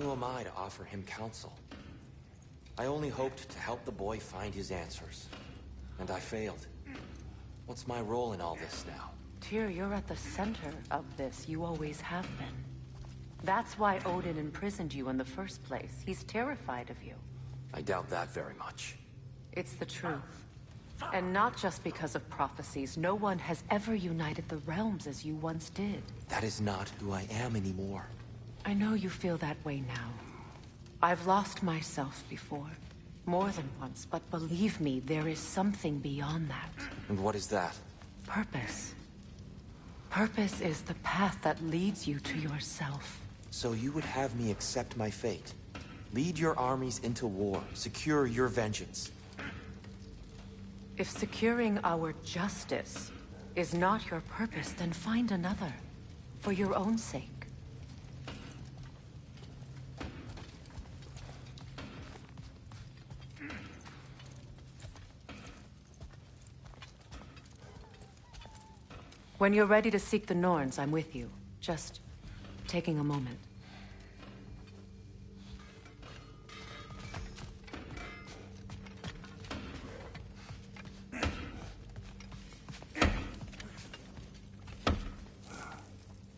Who am I to offer him counsel? I only hoped to help the boy find his answers. And I failed. What's my role in all this now? Tyr, you're at the center of this. You always have been. That's why Odin imprisoned you in the first place. He's terrified of you. I doubt that very much. It's the truth. And not just because of prophecies. No one has ever united the realms as you once did. That is not who I am anymore. I know you feel that way now. I've lost myself before. More than once, but believe me, there is something beyond that. And what is that? Purpose. Purpose is the path that leads you to yourself. So you would have me accept my fate? Lead your armies into war, secure your vengeance. If securing our justice is not your purpose, then find another. For your own sake. When you're ready to seek the Norns, I'm with you. Just taking a moment.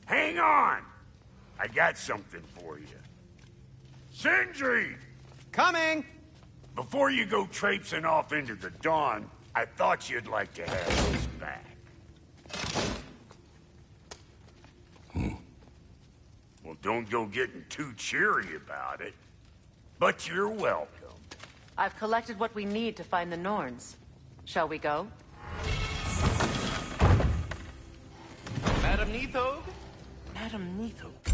Hang on! I got something for you. Sindri! Coming! Before you go traipsing off into the dawn, I thought you'd like to have this back. Well, don't go getting too cheery about it. But you're welcome. I've collected what we need to find the Norns. Shall we go? Madam Neathog? Madam Neathog.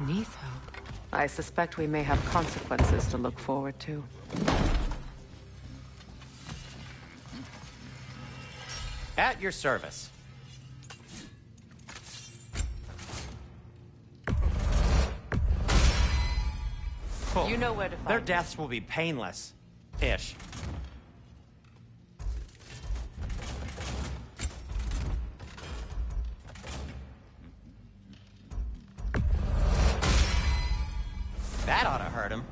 Neathog. I suspect we may have consequences to look forward to. At your service. Cool. You know where to find Their me. deaths will be painless. Ish. That ought to hurt him.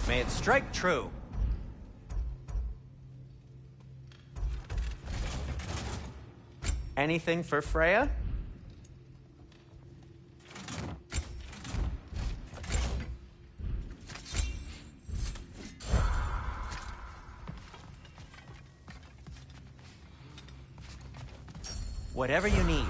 May it strike true. Anything for Freya? Whatever you need.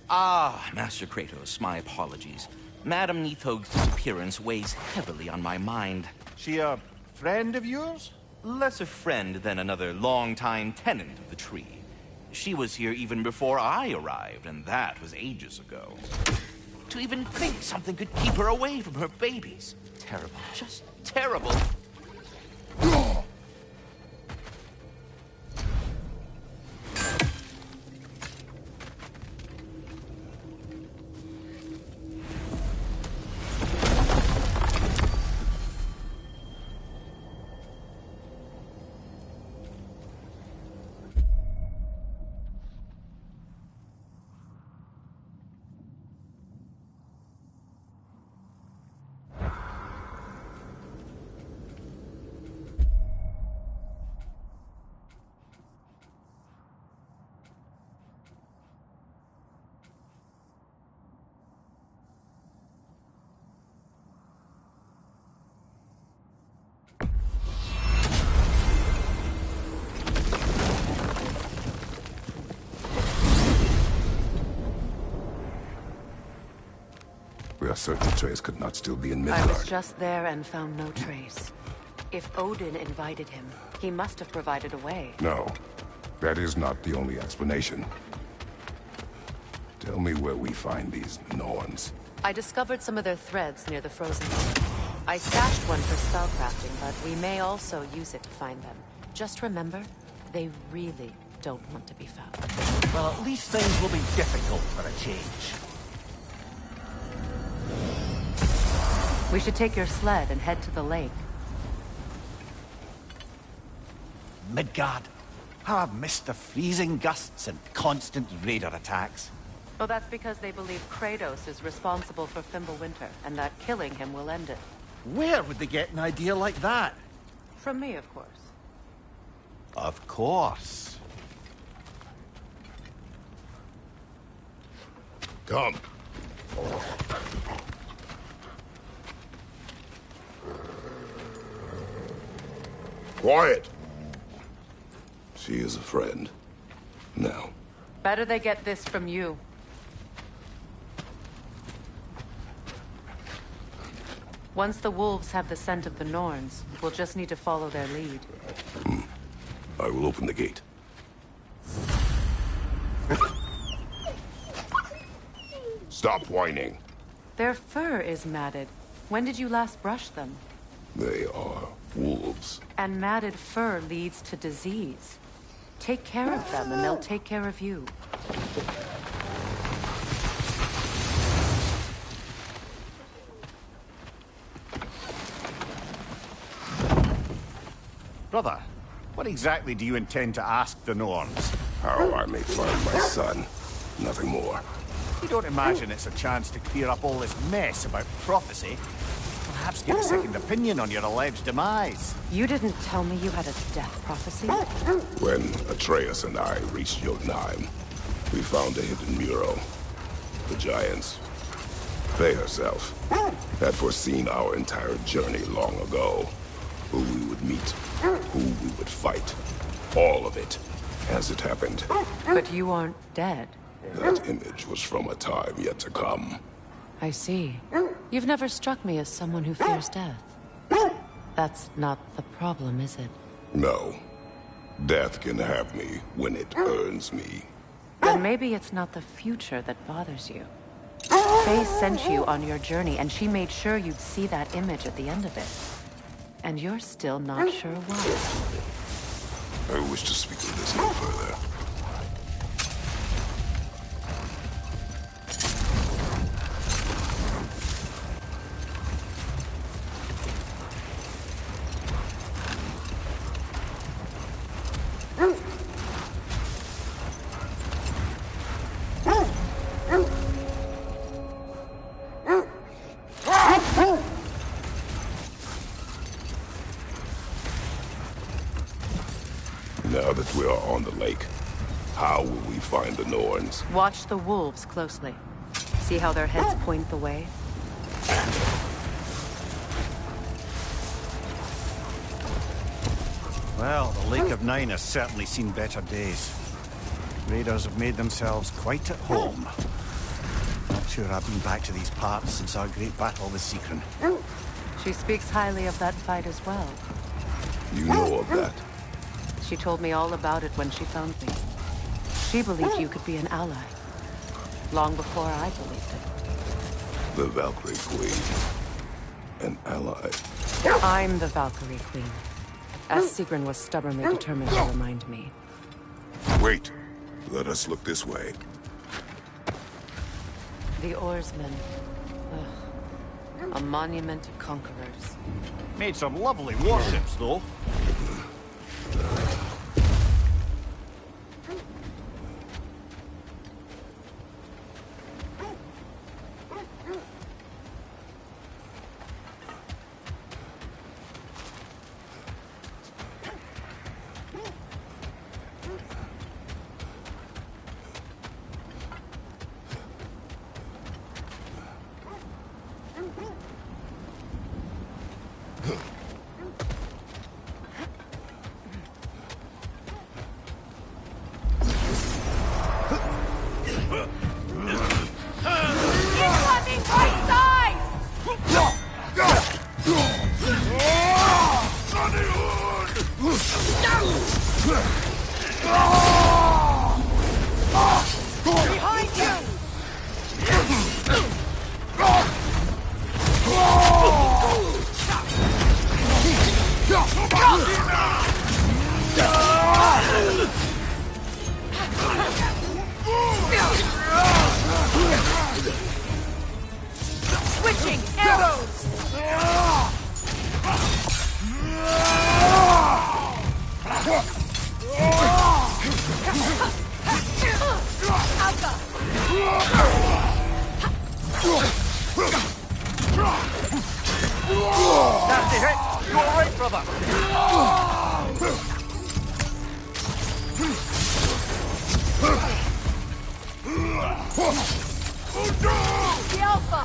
Ah, Master Kratos, my apologies. Madame Nithog's disappearance weighs heavily on my mind. She a friend of yours? Less a friend than another long-time tenant of the tree. She was here even before I arrived, and that was ages ago. To even think something could keep her away from her babies. Terrible. Just terrible. We are certain Trace could not still be in I Midgard. was just there and found no trace. If Odin invited him, he must have provided a way. No, that is not the only explanation. Tell me where we find these Norns. I discovered some of their threads near the frozen sea. I stashed one for spellcrafting, but we may also use it to find them. Just remember, they really don't want to be found. Well, at least things will be difficult for a change. We should take your sled and head to the lake. Midgard. How I've missed the freezing gusts and constant raider attacks. Well, that's because they believe Kratos is responsible for Fimbulwinter, and that killing him will end it. Where would they get an idea like that? From me, of course. Of course. Come. Quiet. She is a friend. Now. Better they get this from you. Once the wolves have the scent of the Norns, we'll just need to follow their lead. I will open the gate. Stop whining. Their fur is matted. When did you last brush them? They are wolves. And matted fur leads to disease. Take care of them, and they'll take care of you. Brother, what exactly do you intend to ask the Norns? How I may find my son. Nothing more. You don't imagine it's a chance to clear up all this mess about prophecy? Perhaps get a second opinion on your alleged demise. You didn't tell me you had a death prophecy? When Atreus and I reached Jotunheim, we found a hidden mural. The Giants, they herself, had foreseen our entire journey long ago. Who we would meet, who we would fight. All of it, as it happened. But you aren't dead. That image was from a time yet to come. I see. You've never struck me as someone who fears death. That's not the problem, is it? No. Death can have me when it earns me. Then maybe it's not the future that bothers you. Faye sent you on your journey, and she made sure you'd see that image at the end of it. And you're still not sure why. I wish to speak of this no further. Now that we are on the lake, how will we find the Norns? Watch the wolves closely. See how their heads point the way? Well, the Lake of Nine has certainly seen better days. Raiders have made themselves quite at home. Sure, I've been back to these parts since our great battle with Seekron. She speaks highly of that fight as well. You know of that? She told me all about it when she found me. She believed you could be an ally. Long before I believed it. The Valkyrie Queen. An ally. I'm the Valkyrie Queen. As Seekron was stubbornly determined to remind me. Wait. Let us look this way. The oarsmen. Ugh. A monument to conquerors. Made some lovely warships, though. Switching arrows! Nasty hit! You alright, brother? The Alpha!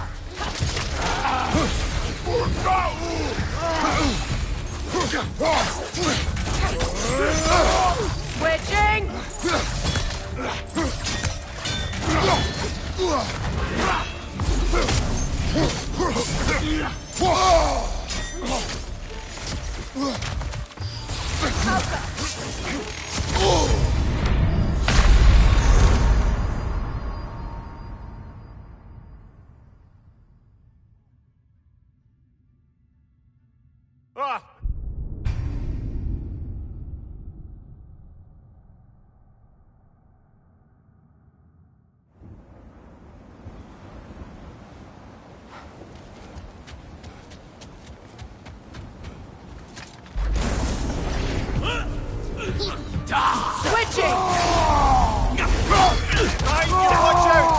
Switching! Ah! Switching! Watch out!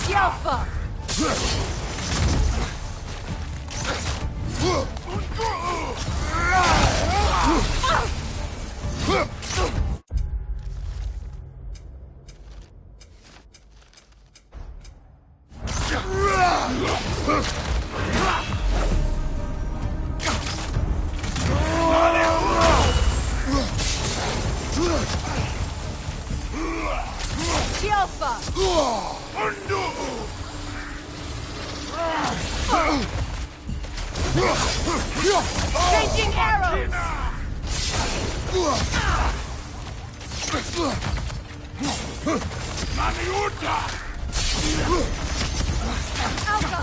The Alpha! The Alpha! Changing arrows! Alpha!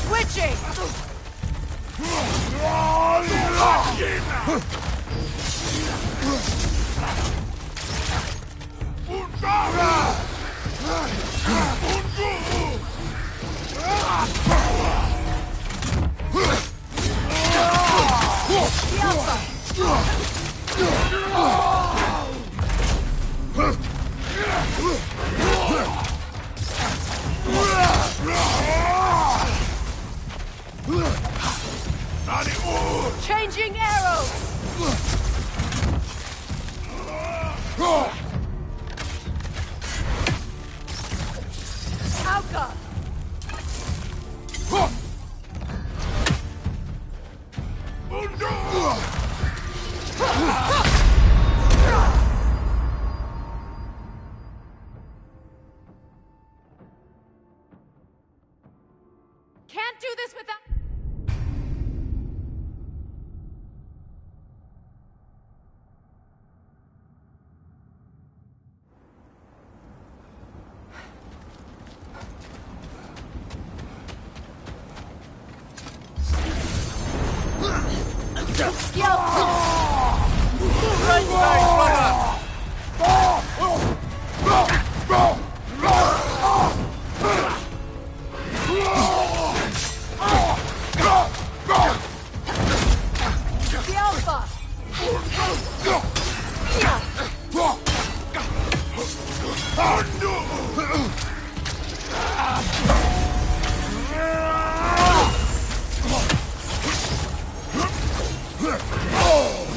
Switching! The Alpha! Changing arrows! Alka! Can't do this without...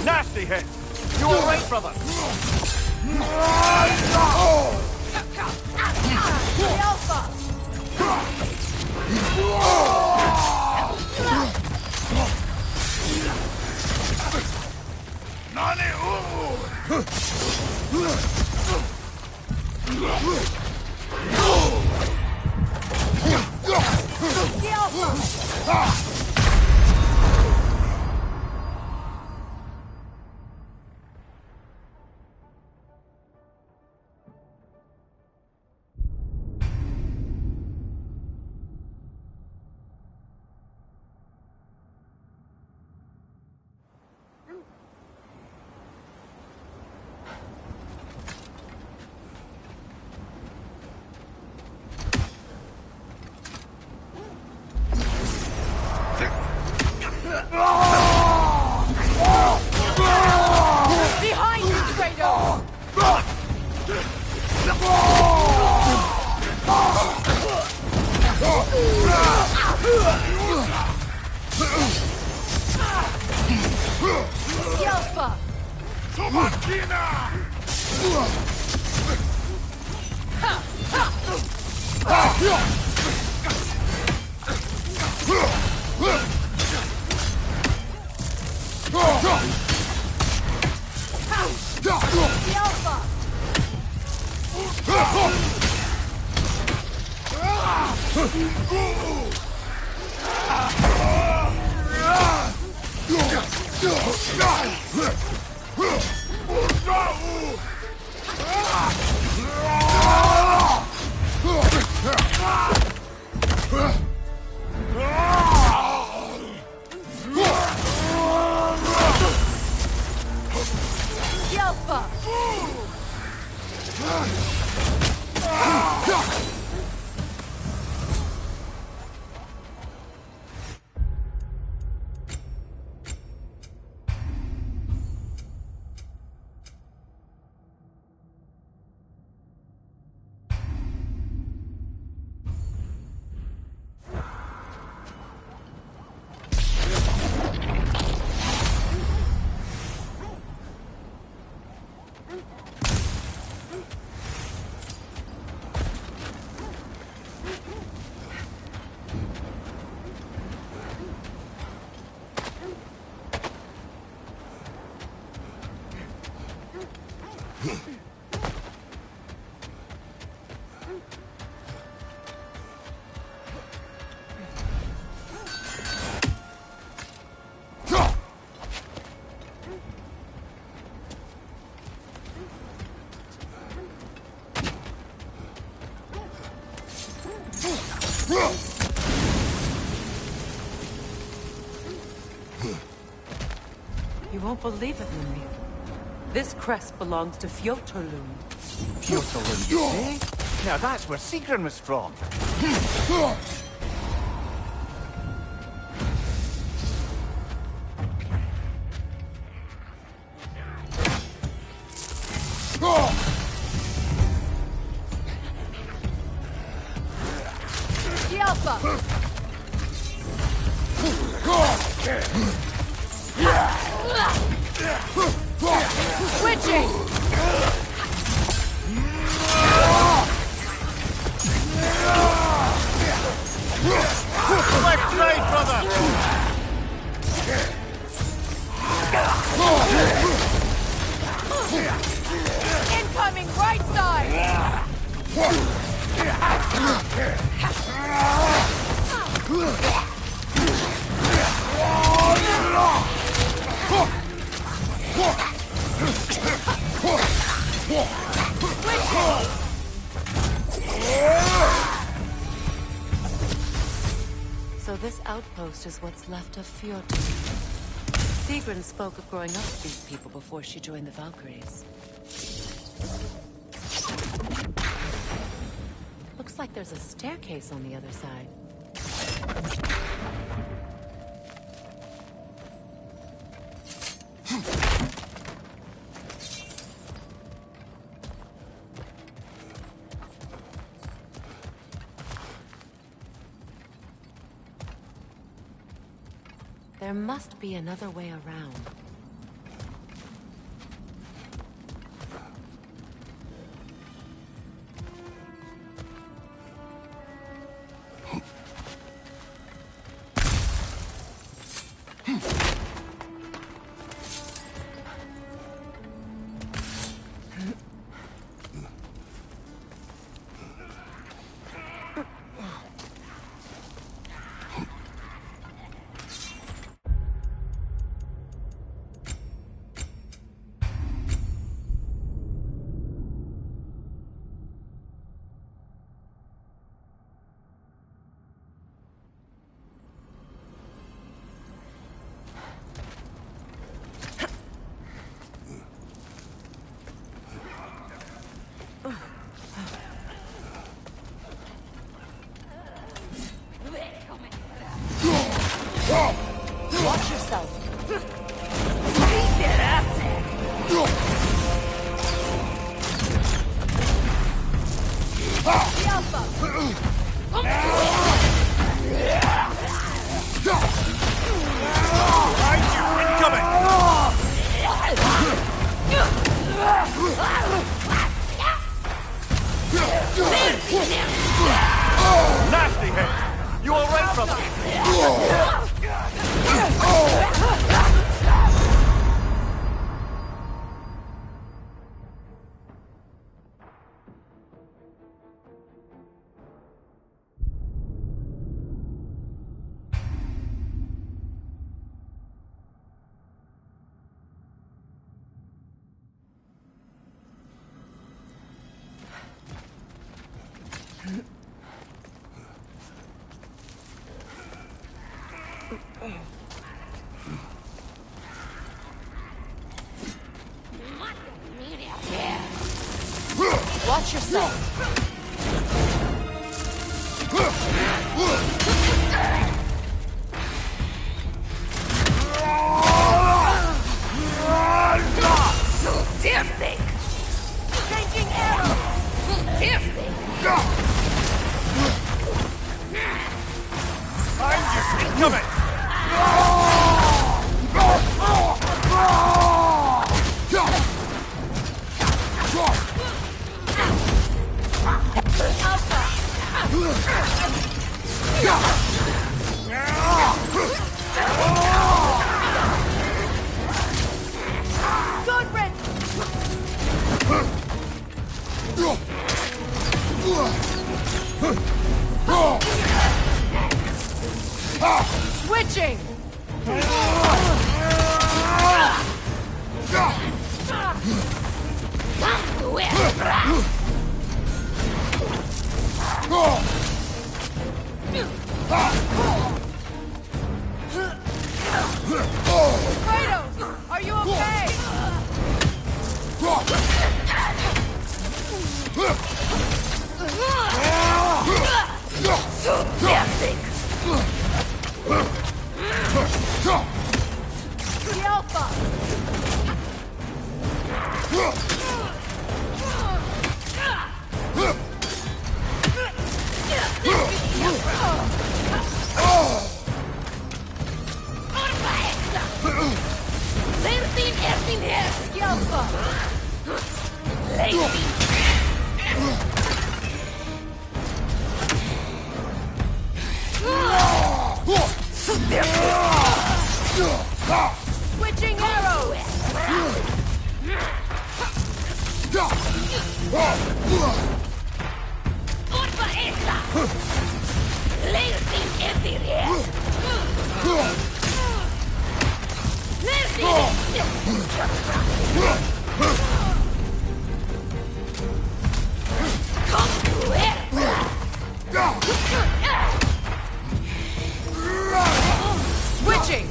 Nasty hit! You alright, brother? Behind you, Kratos! Yelpa! Yelpa! Yelpa! You won't believe it, Mimir. This crest belongs to Fjotorlund. Fjotorlund, you say? Now that's where Sigrun was from. Switching! Left side, brother! Incoming right side! So this outpost is what's left of Fjord. Sigrun spoke of growing up with these people before she joined the Valkyries. Looks like there's a staircase on the other side. There must be another way around. Watch yourself. Nasty hit! You alright, brother? Watch yourself. Changing arrow. I'm just incoming! Good red. Switching. Kratos, are you okay? The Alpha. Switching arrows! Urba esta! Leersin etiriä! Switching!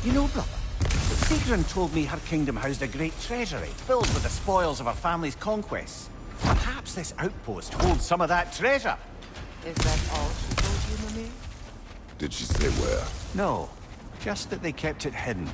You know, brother, Sigrun told me her kingdom housed a great treasury filled with the spoils of her family's conquests. Perhaps this outpost holds some of that treasure. Is that all she told you, Mimir? Did she say where? No, just that they kept it hidden.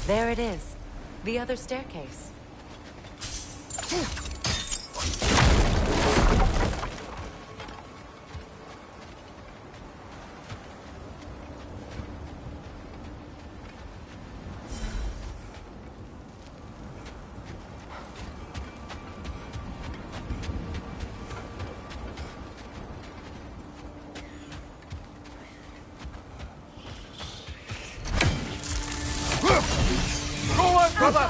There it is. The other staircase. Brother!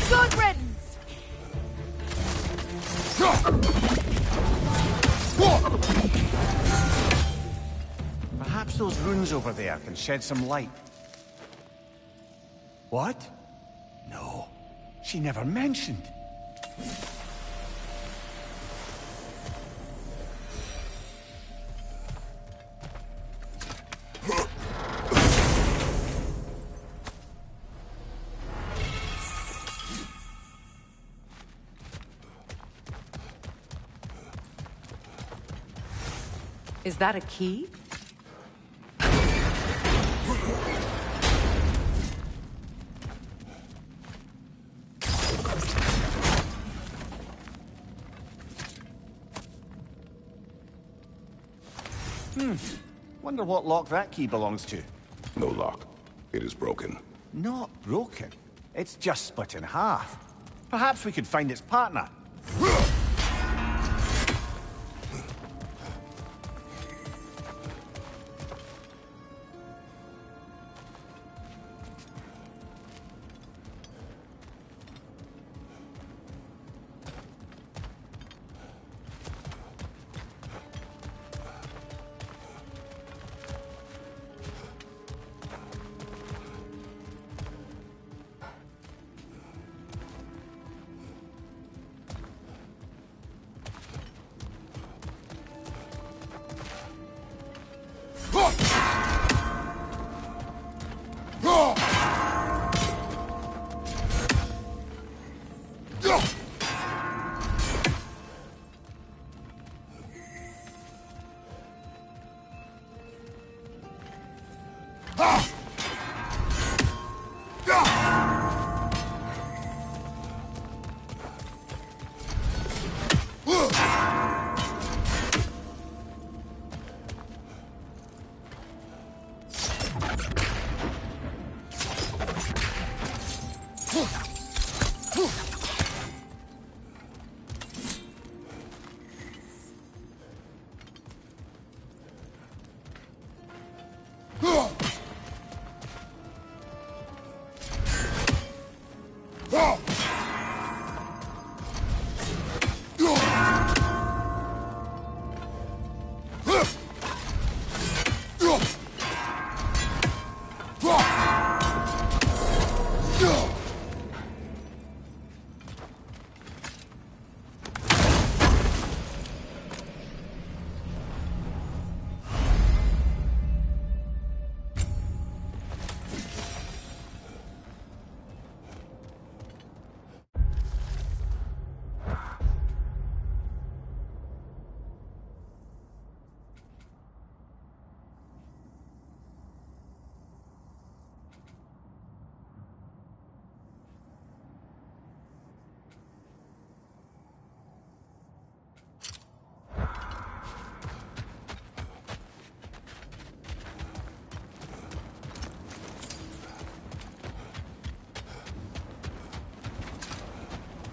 Good riddance! Perhaps those runes over there can shed some light. What? No, she never mentioned. Is that a key? Wonder what lock that key belongs to. No lock. It is broken. Not broken. It's just split in half. Perhaps we could find its partner.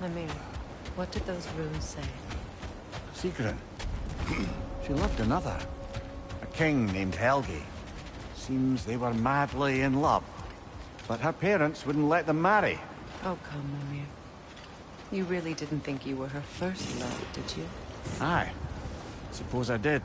Lemire, what did those runes say? Secret. She loved another. A king named Helgi. Seems they were madly in love. But her parents wouldn't let them marry. Oh, come, Lemire. You really didn't think you were her first love, did you? Aye. Suppose I did.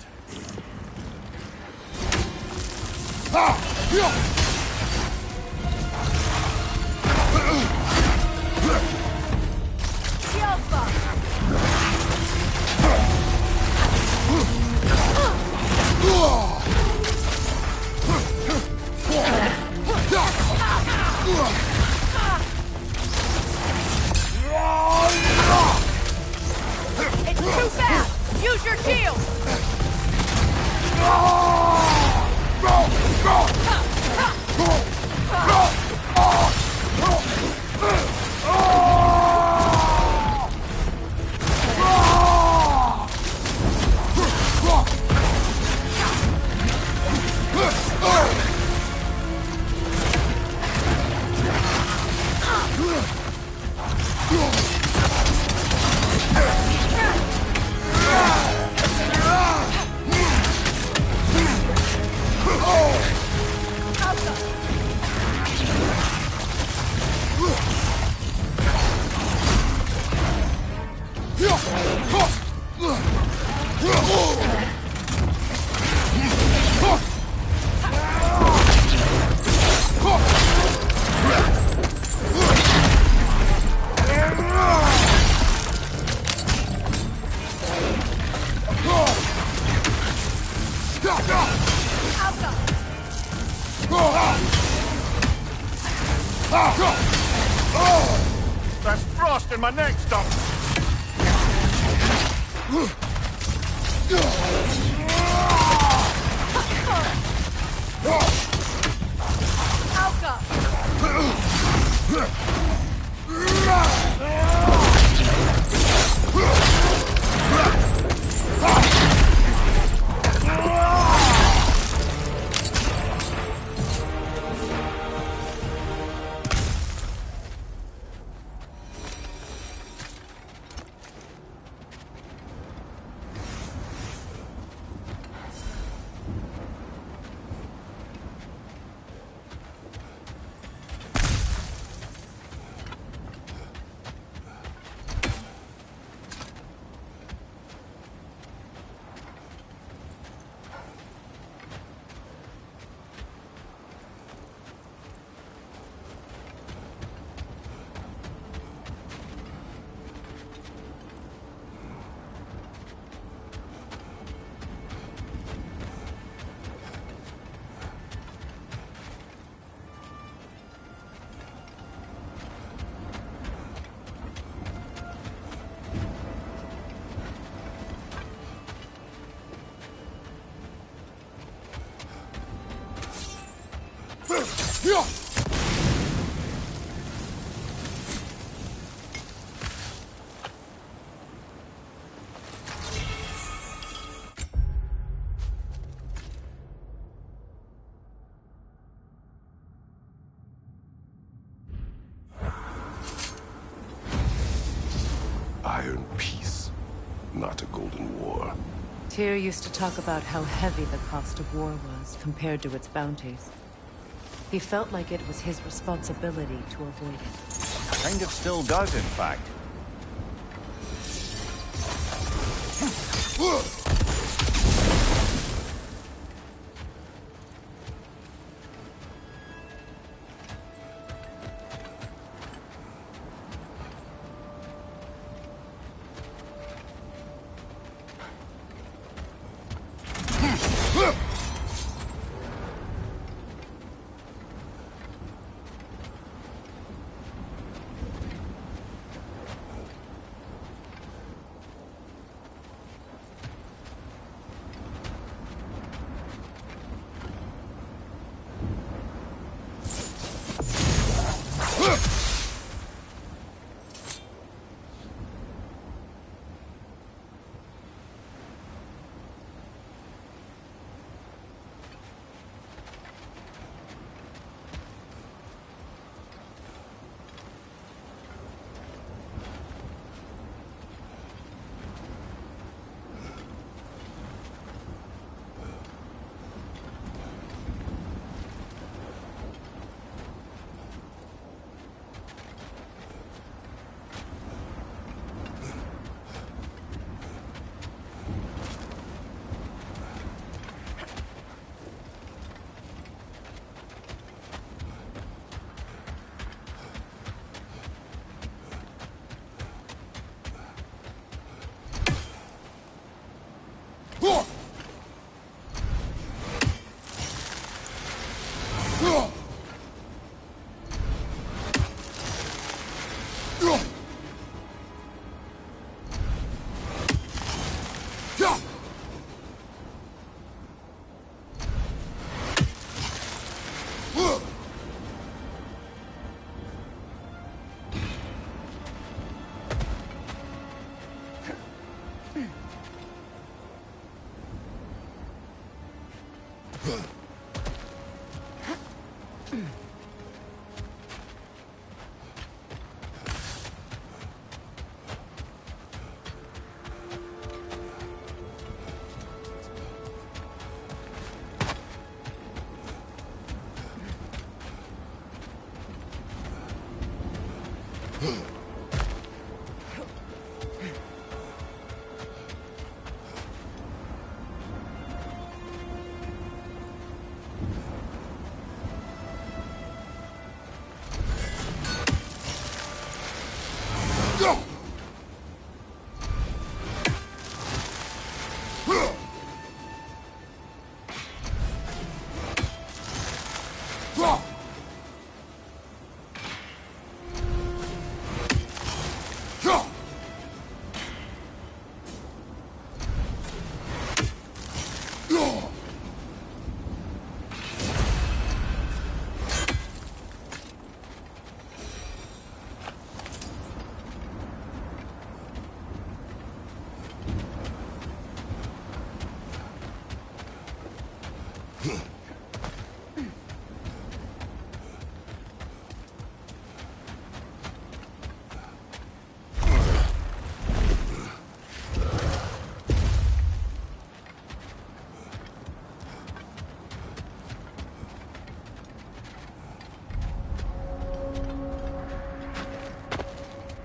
It's too fast! Use your shield! That's frost in my neck stump. Iron peace, not a golden war. Tyr used to talk about how heavy the cost of war was compared to its bounties. He felt like it was his responsibility to avoid it. Kind of still does, in fact.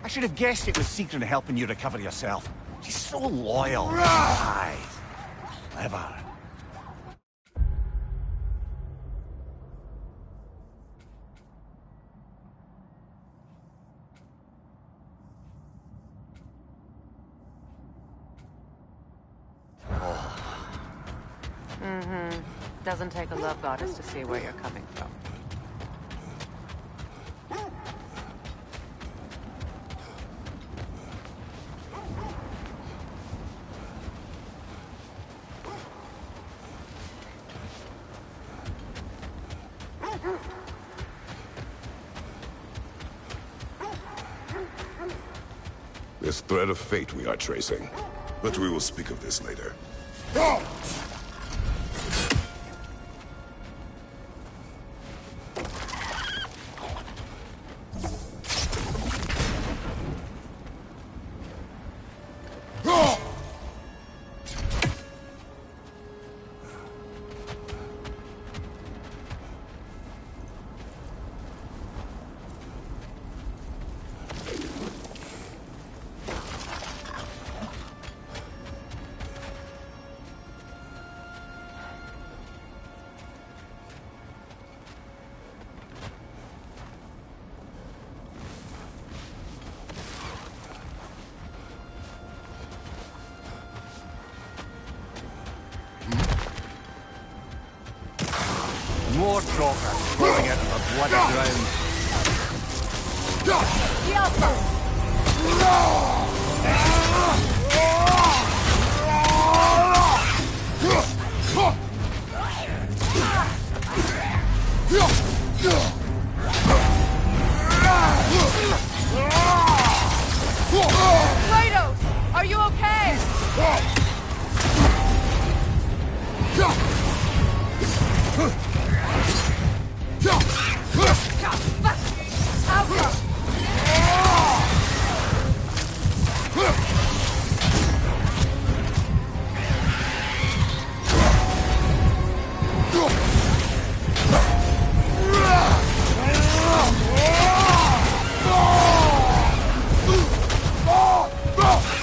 I should have guessed it was Sigrun helping you recover yourself. She's so loyal. Aye. Clever. Doesn't take a love goddess to see where you're coming from. This thread of fate we are tracing. But we will speak of this later. more trotters flowing into the bloody ground. Kratos! Are you okay?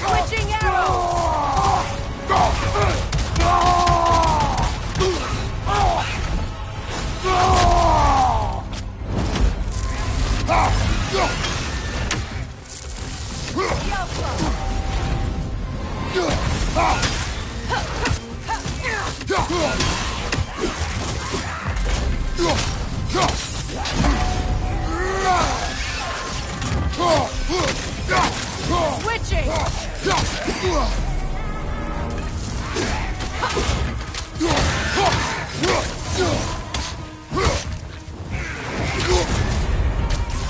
Switching arrows! Switching!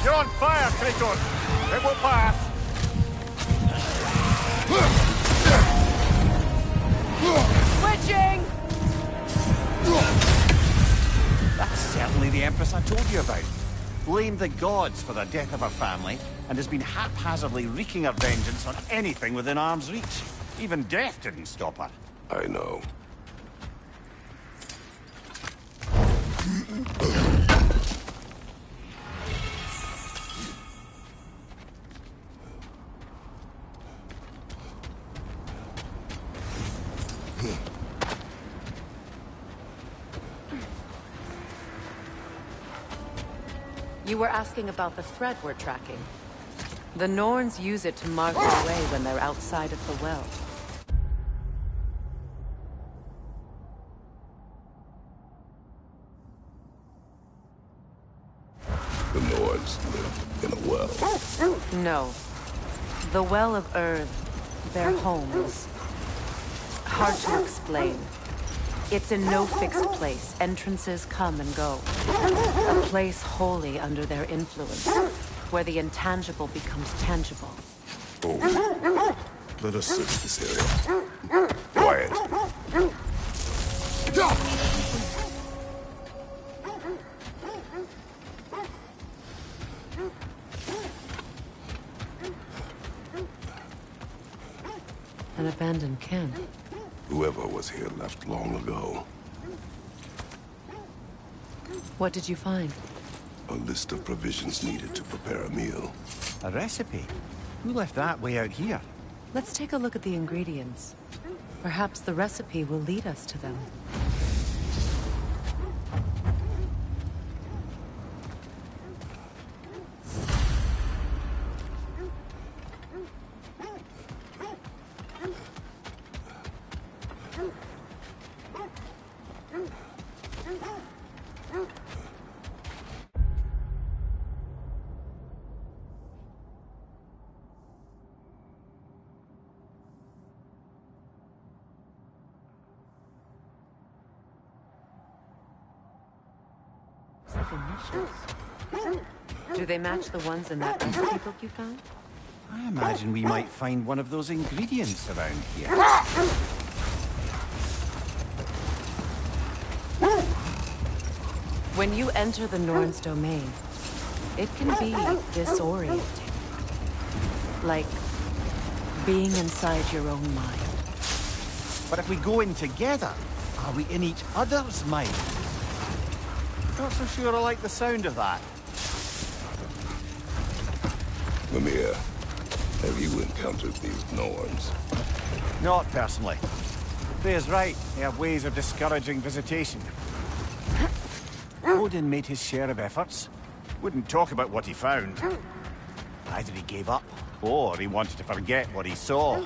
You're on fire, Kratos! It will pass! Switching! That's certainly the Empress I told you about. Blamed the gods for the death of her family, and has been haphazardly wreaking her vengeance on anything within arm's reach. Even death didn't stop her. I know. You were asking about the thread we're tracking. The Norns use it to mark their way when they're outside of the well. The Nords live in a well. No. The Well of Earth, their home, is hard to explain. It's in no fixed place. Entrances come and go. A place wholly under their influence, where the intangible becomes tangible. Oh. Let us search this area. Quiet. An abandoned camp. Whoever was here left long ago. What did you find? A list of provisions needed to prepare a meal. A recipe? Who left that way out here? Let's take a look at the ingredients. Perhaps the recipe will lead us to them. Like initials. Do they match the ones in that recipe book you found? I imagine we might find one of those ingredients around here. When you enter the Norn's domain, it can be disorienting. Like being inside your own mind. But if we go in together, are we in each other's mind? Not so sure I like the sound of that. Mimir, have you encountered these Norns? Not personally. Freya's right. They have ways of discouraging visitation. Odin made his share of efforts. Wouldn't talk about what he found. Either he gave up, or he wanted to forget what he saw.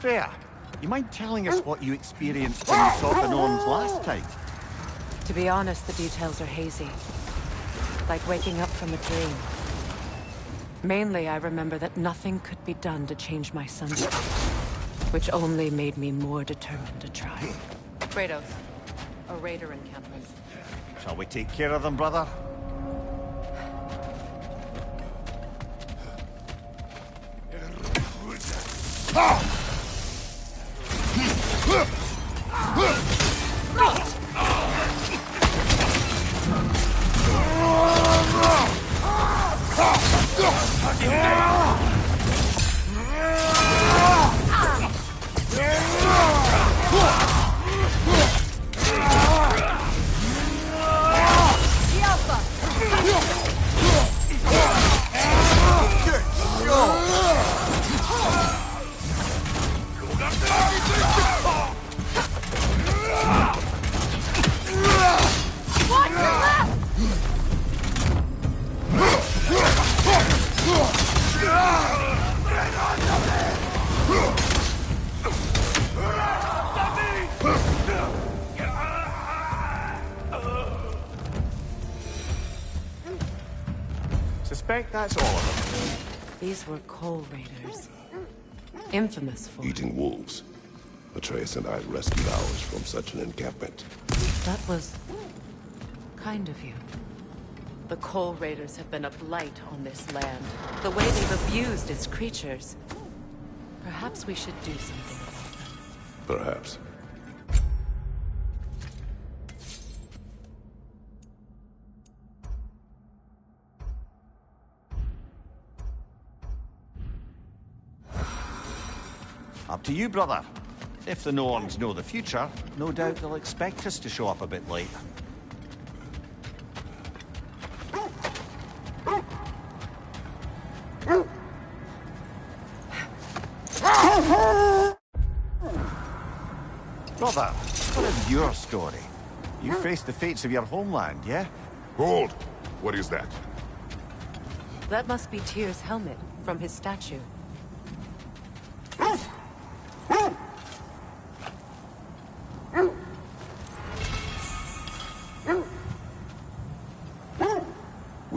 Freya, you mind telling us what you experienced when you saw the Norns last time? To be honest, the details are hazy. Like waking up from a dream. Mainly, I remember that nothing could be done to change my son's fate, which only made me more determined to try. Kratos, a raider encampment. Shall we take care of them, brother? Suspect that's all of them. These were coal raiders. Infamous for... Eating wolves. Atreus and I rescued ours from such an encampment. That was... kind of you. The coal raiders have been a blight on this land. The way they've abused its creatures. Perhaps we should do something about them. Perhaps. Up to you, brother. If the Norns know the future, no doubt they'll expect us to show up a bit late. Brother, what is your story? You faced the fates of your homeland, yeah? Hold! What is that? That must be Tyr's helmet from his statue.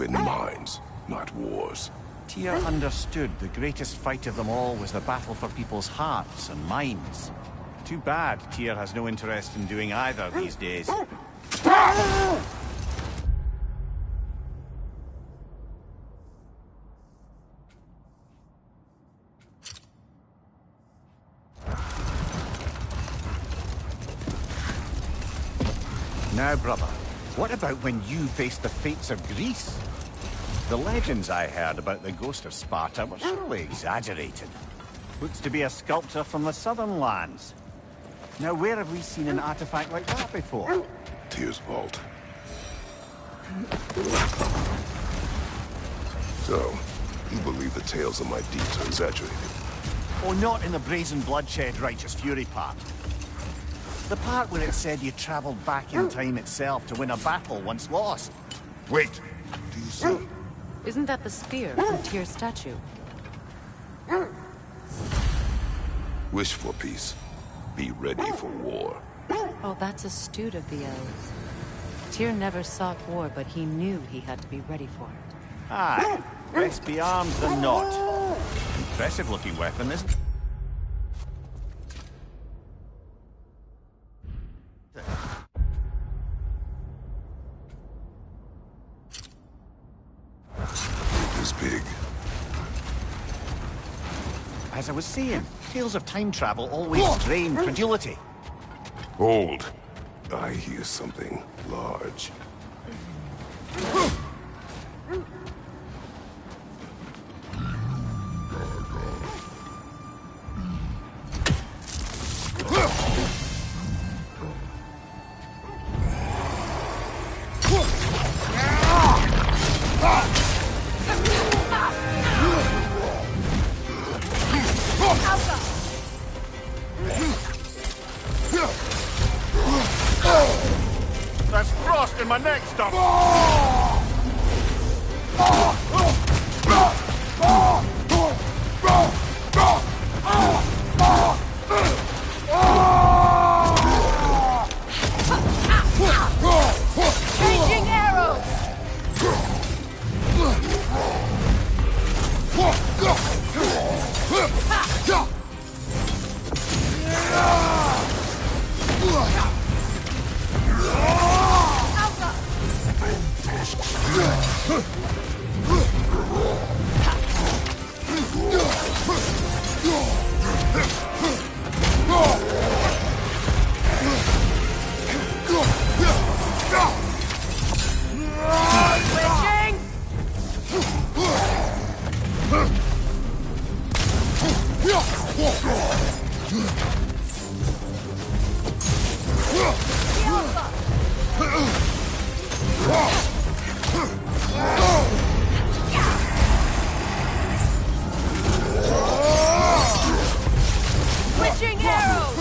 win minds, not wars. Tyr understood the greatest fight of them all was the battle for people's hearts and minds. Too bad Tyr has no interest in doing either these days. Now, brother, what about when you faced the fates of Greece? The legends I heard about the ghost of Sparta were surely exaggerated. Looks to be a sculptor from the southern lands. Now, where have we seen an artifact like that before? Tyr's vault. So, you believe the tales of my deeds are exaggerated? Oh, not in the brazen bloodshed righteous fury part. The part where it said you traveled back in time itself to win a battle once lost. Wait! Do you see? Isn't that the spear from Tyr's statue? Wish for peace. Be ready for war. Oh, that's astute of the elves. Tyr never sought war, but he knew he had to be ready for it. Aye, best be armed than not. Impressive looking weapon, isn't it? Is big. As I was saying, tales of time travel always drain credulity. Hold. I hear something large. That's frost in my neck stuff. Changing arrows! Switching arrows!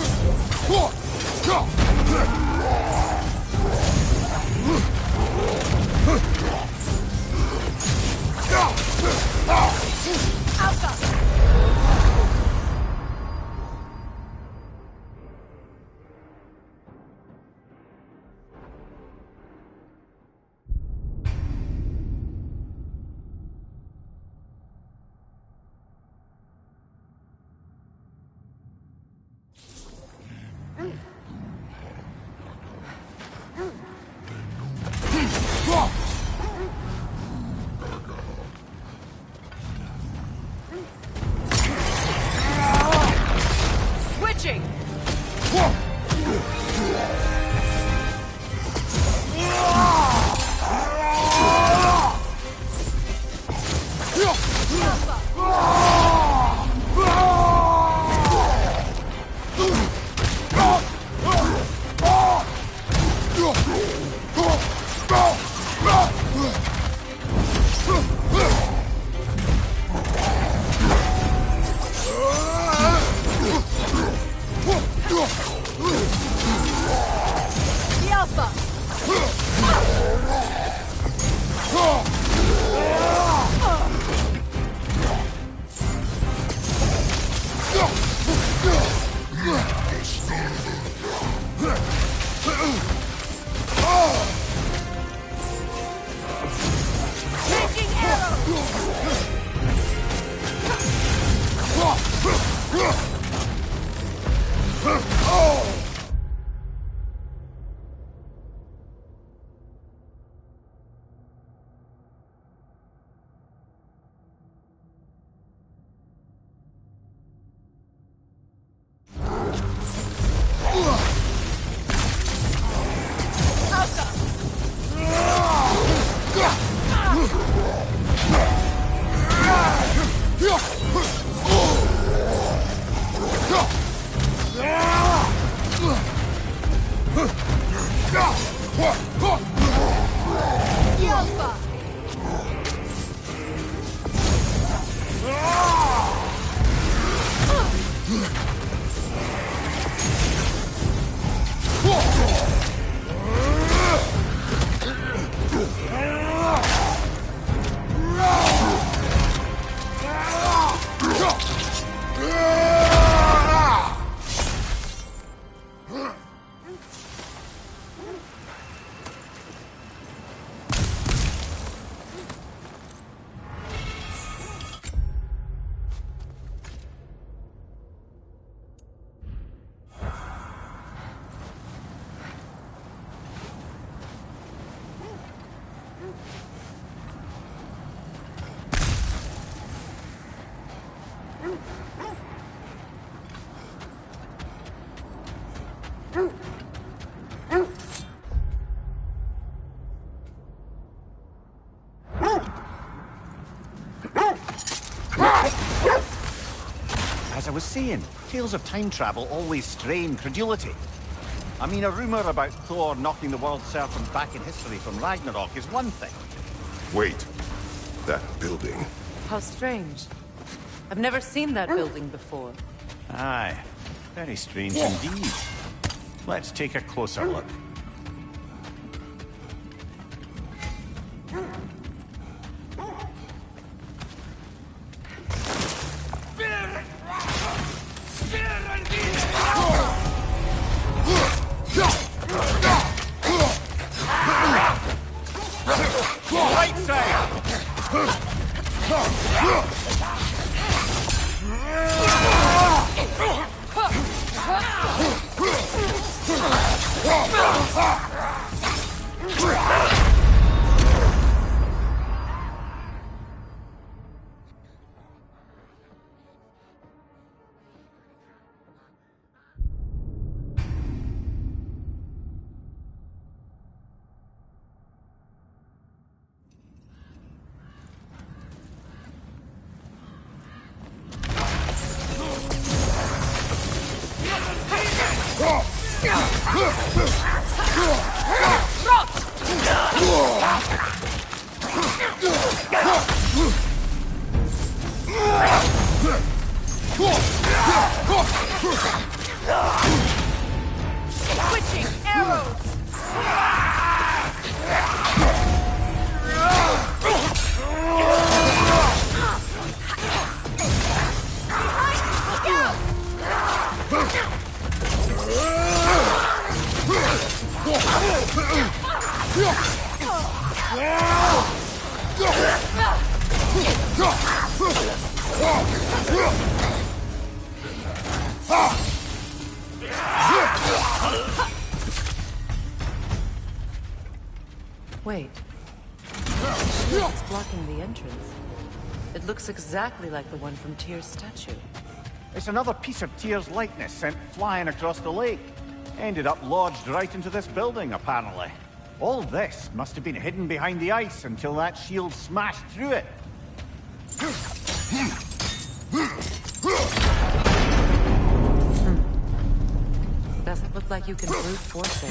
was saying, tales of time travel always strain credulity. I mean, a rumor about Thor knocking the world serpent back in history from Ragnarok is one thing. Wait. That building. How strange. I've never seen that building before. Aye. Very strange indeed. Let's take a closer look. Right side! Switching arrows! Wait. It's blocking the entrance. It looks exactly like the one from Tyr's statue. It's another piece of Tyr's likeness sent flying across the lake. Ended up lodged right into this building, apparently. All this must have been hidden behind the ice until that shield smashed through it. Doesn't look like you can brute force it.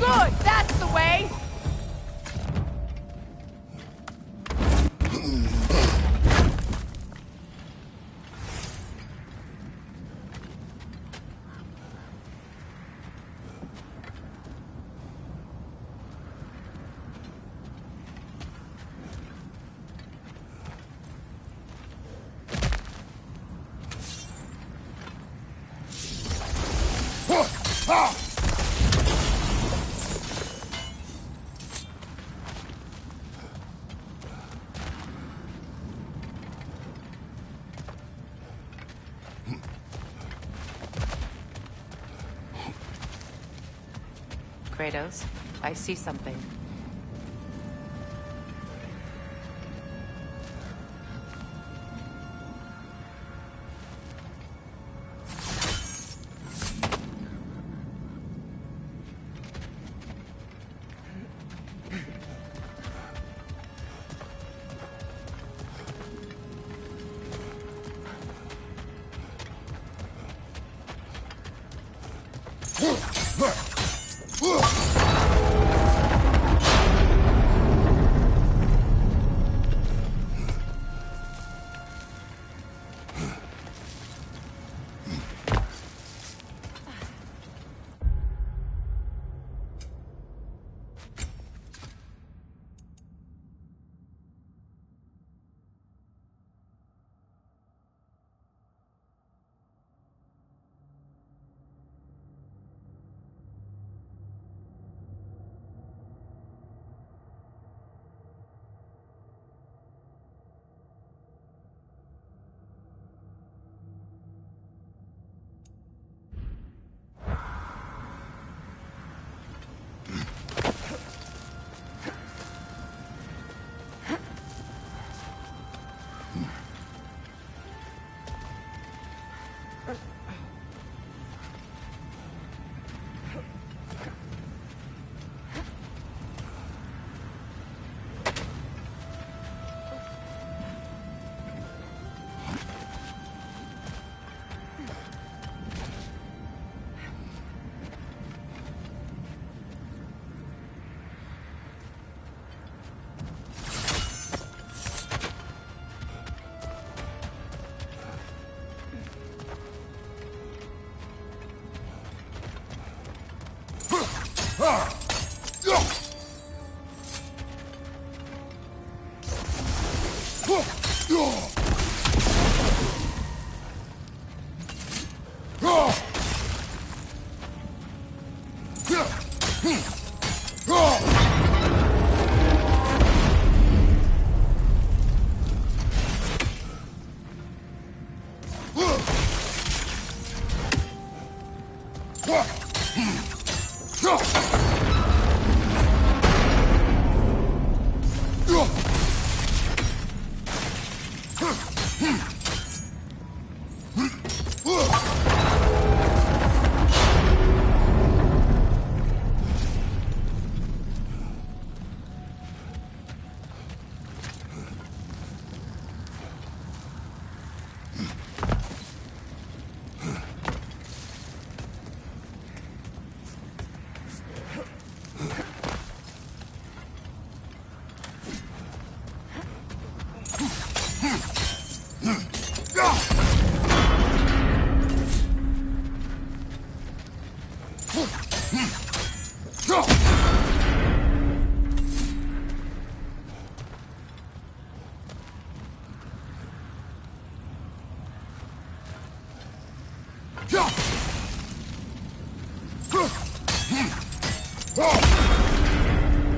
Good! That's the way! Kratos, I see something.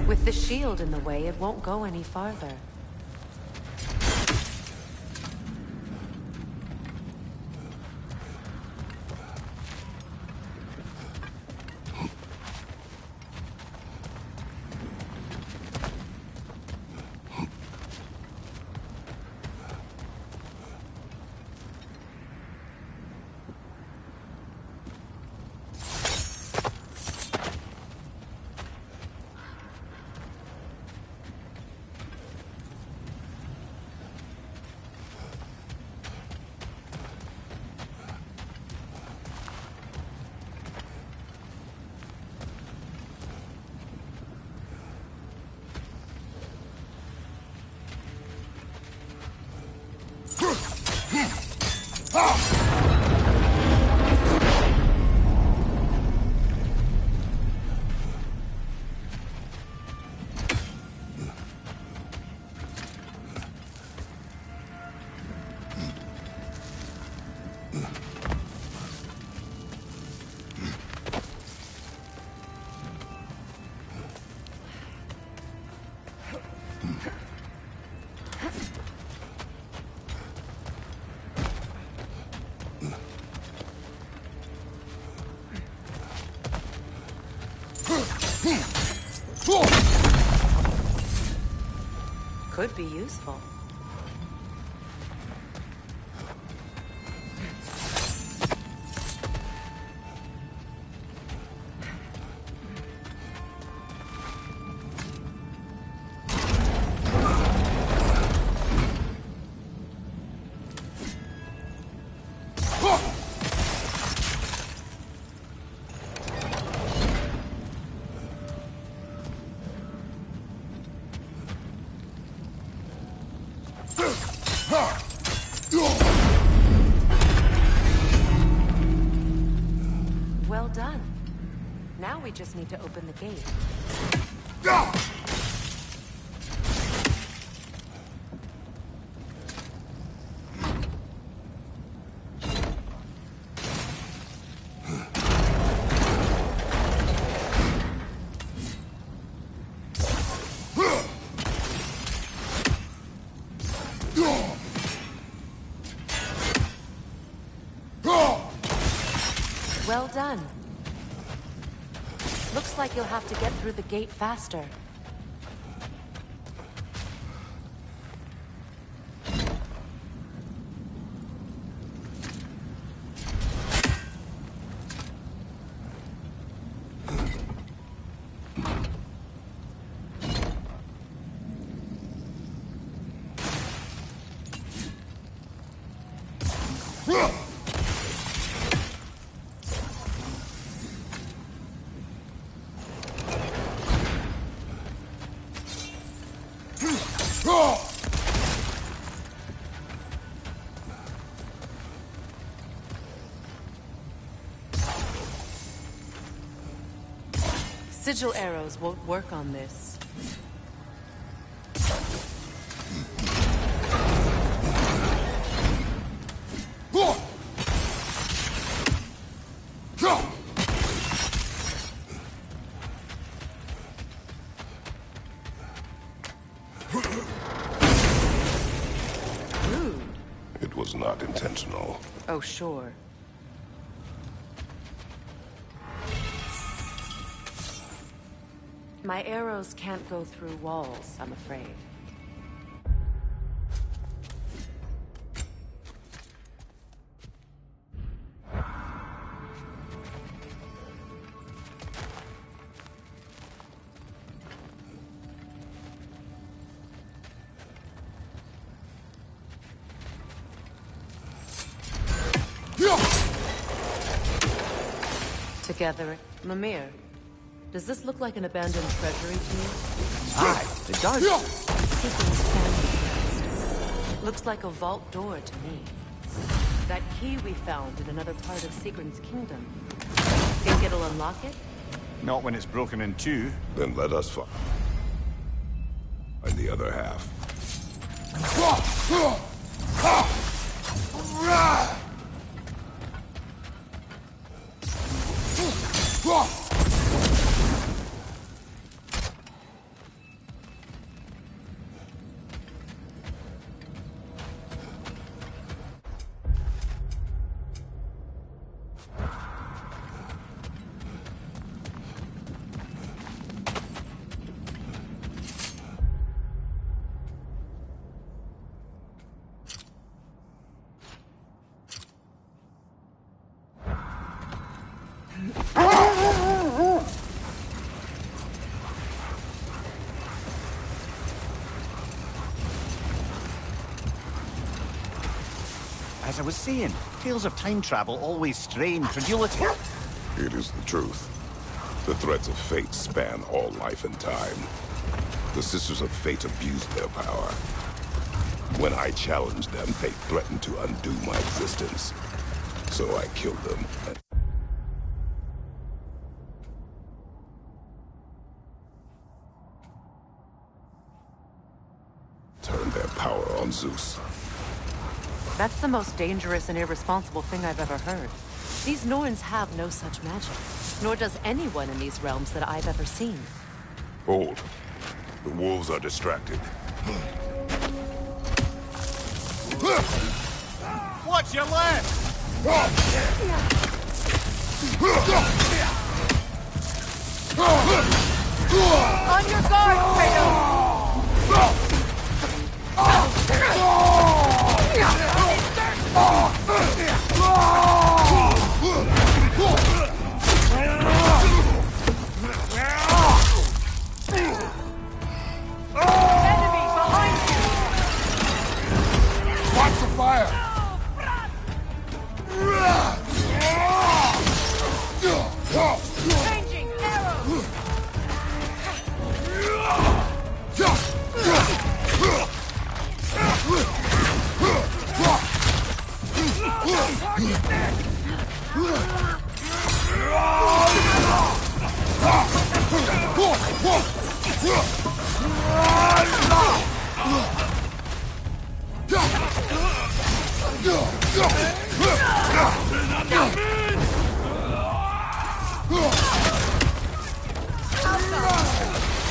With the shield in the way, it won't go any farther. Could be useful. Well done. Now we just need to open the gate. Well done. Looks Looks like you'll have to get through the gate faster. Sigil arrows won't work on this. Rude. It was not intentional. Oh, sure. My arrows can't go through walls, I'm afraid. Together, Mimir. Does this look like an abandoned treasury to you? Aye, it does. Sequence can be closed. Looks like a vault door to me. That key we found in another part of Sigrun's kingdom. Think it'll unlock it? Not when it's broken in two. Then let us find the other half. As I was saying, tales of time travel always strain credulity. It is the truth. The threads of fate span all life and time. The Sisters of Fate abused their power. When I challenged them, they threatened to undo my existence. So I killed them and turned their power on Zeus. That's the most dangerous and irresponsible thing I've ever heard. These Norns have no such magic, nor does anyone in these realms that I've ever seen. Hold. The wolves are distracted. Watch your left! On your guard, Kratos! Enemy behind you! Watch the fire! Changing arrows!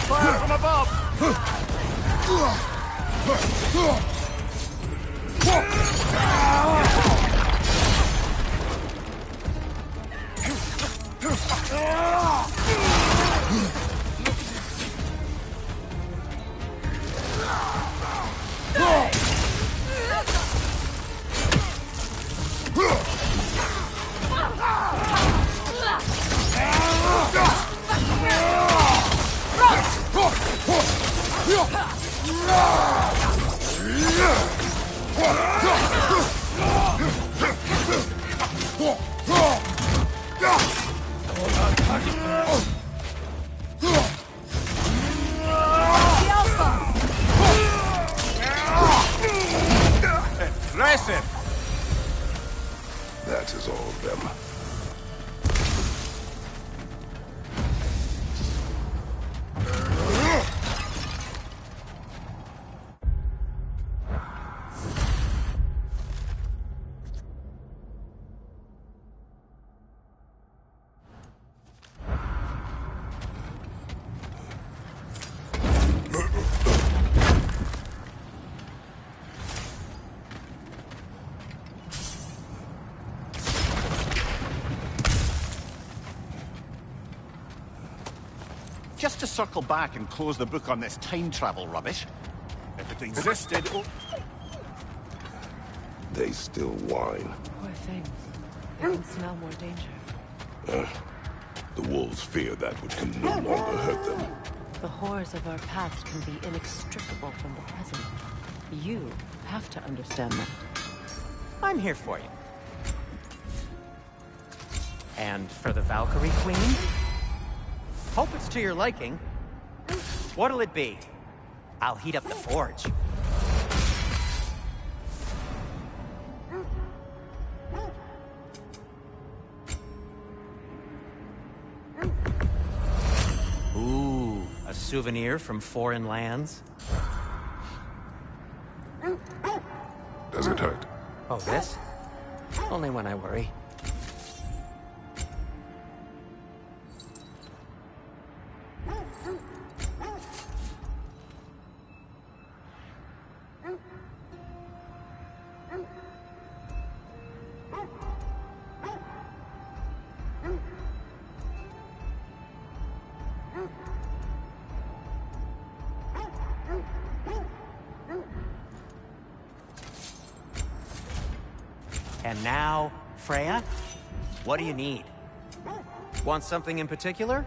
Fire from above! Impressive! That is all of them. Just to circle back and close the book on this time travel rubbish. If it existed... Oh. They still whine. Poor things. They can smell more danger. The wolves fear that which can no longer hurt them. The horrors of our past can be inextricable from the present. You have to understand that. I'm here for you. And for the Valkyrie Queen? Hope it's to your liking. What'll it be? I'll heat up the forge. Ooh, a souvenir from foreign lands? Does it hurt? Oh, this? Only when I worry. And now, Freya, what do you need? Want something in particular?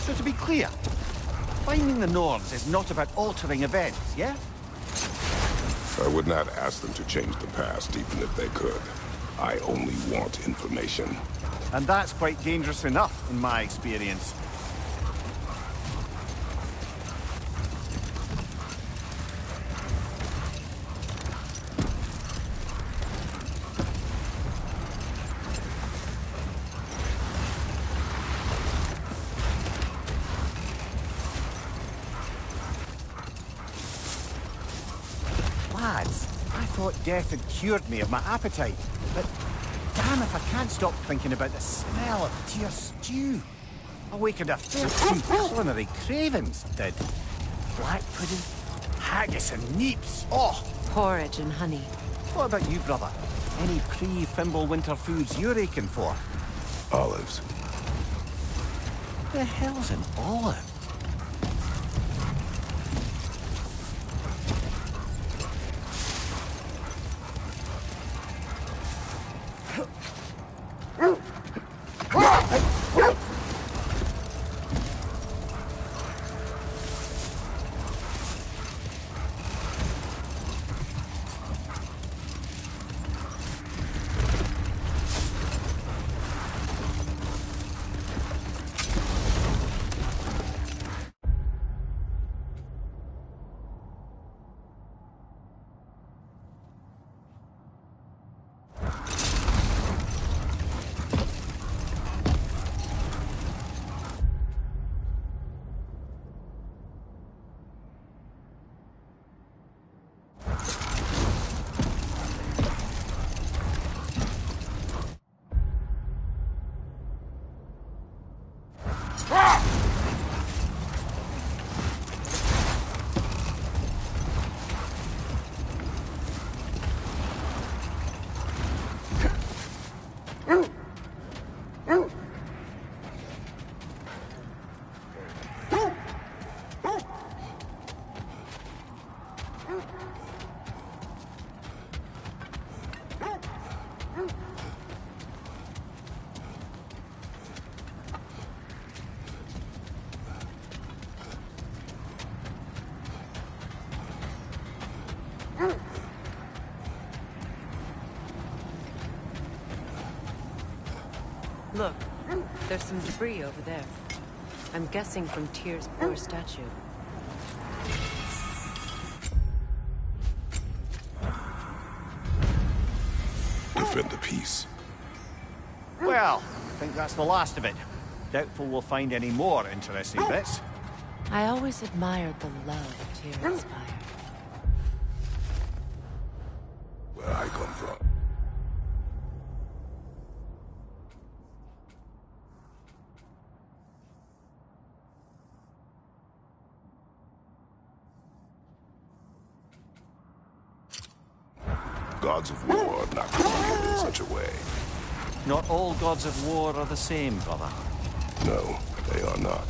So to be clear, finding the Nords is not about altering events, yeah? I would not ask them to change the past, even if they could. I only want information. And that's quite dangerous enough, in my experience. Lads, I thought death had cured me of my appetite, but damn if I can't stop thinking about the smell of tear stew. Awakened a fair few culinary cravings, did. Black pudding, haggis and neeps, oh! Porridge and honey. What about you, brother? Any pre-Fimble winter foods you're aching for? Olives. The hell's an olive? Look, there's some debris over there. I'm guessing from Tyr's poor statue. Defend the peace. Well, I think that's the last of it. Doubtful we'll find any more interesting bits. I always admired the love Tyr inspired. Where I come from. Gods of war are not created in such a way. Not all gods of war are the same, brother. No, they are not.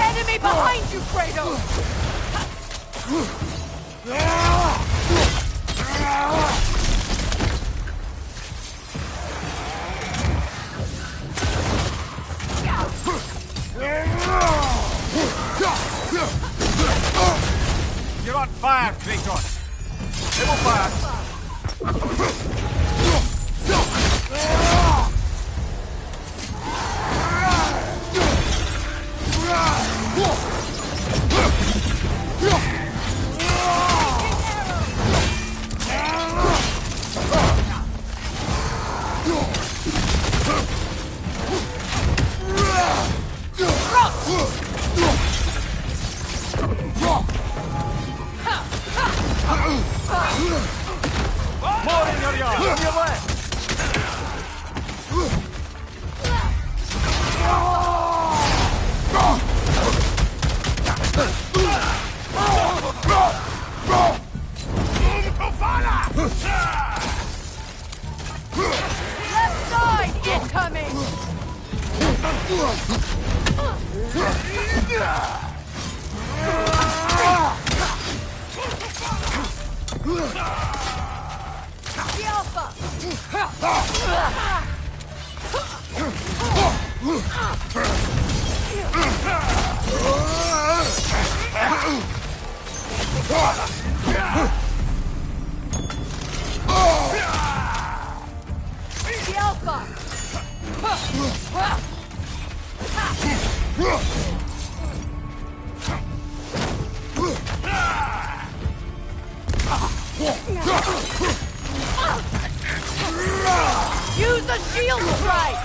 Enemy behind you, Kratos! You're on fire, Kratos! Double fire! More in your yard! On your left! Left side incoming! The Alpha! The Alpha! Use the shield strike!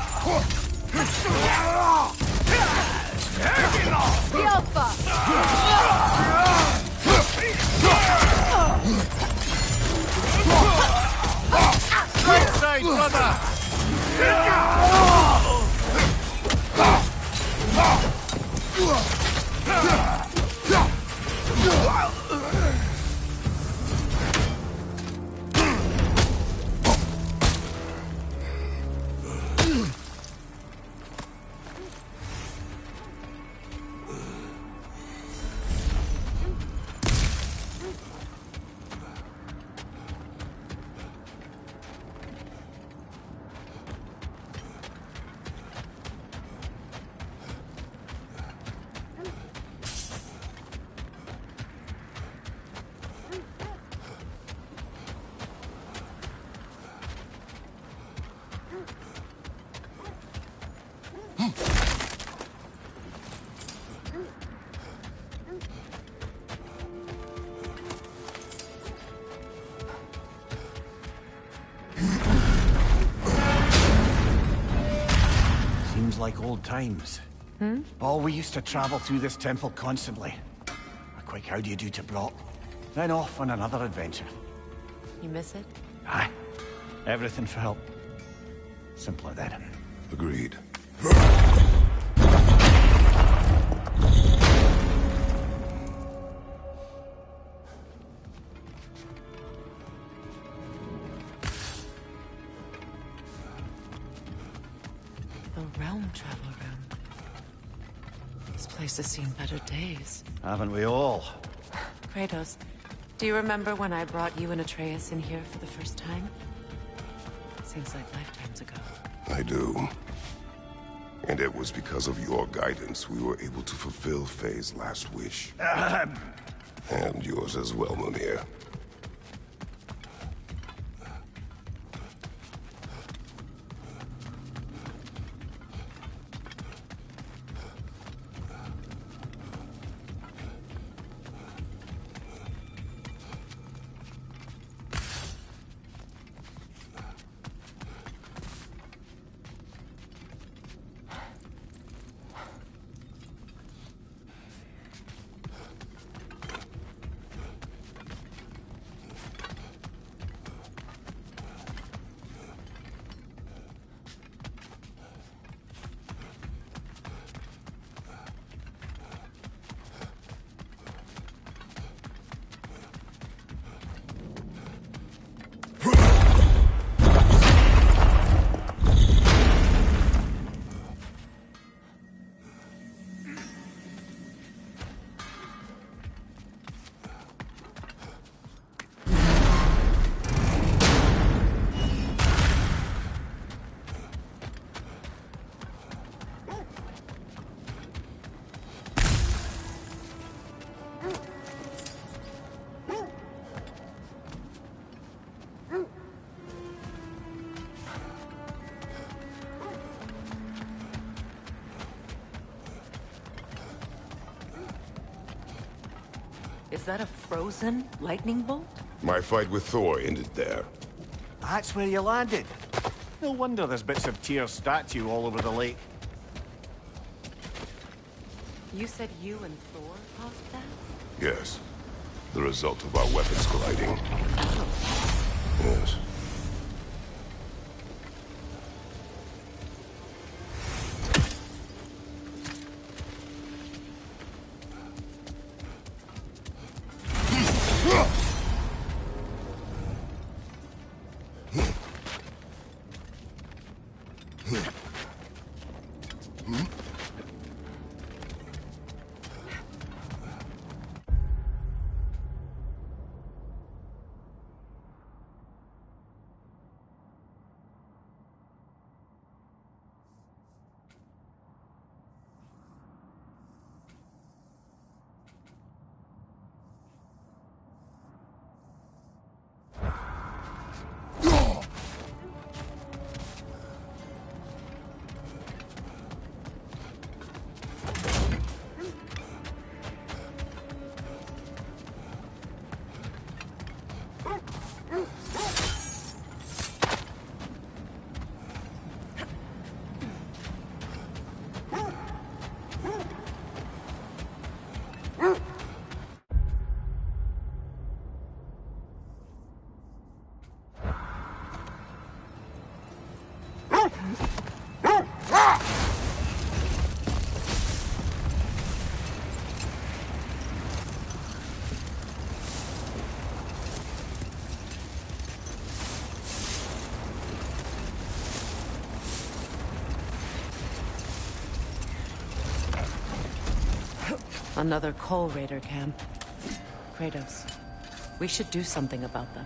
The Alpha! Right side, brother! sounds like old times. Oh, we used to travel through this temple constantly. A quick how do you do to Brock, then off on another adventure. You miss it? Aye. Everything felt simpler then. Agreed. The realm travel room. This place has seen better days. Haven't we all? Kratos, do you remember when I brought you and Atreus in here for the first time? Seems like lifetimes ago. I do. And it was because of your guidance we were able to fulfill Faye's last wish. And yours as well, Mimir. Is that a frozen lightning bolt? My fight with Thor ended there. That's where you landed. No wonder there's bits of Tyr's statue all over the lake. You said you and Thor caused that? Yes. The result of our weapons colliding. Yes. Another Coal Raider camp. Kratos, we should do something about them.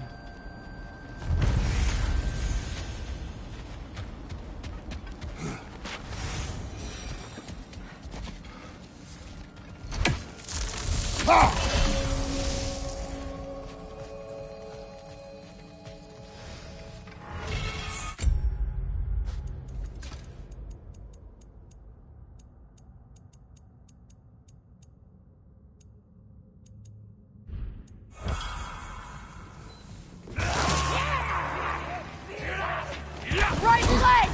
Right leg!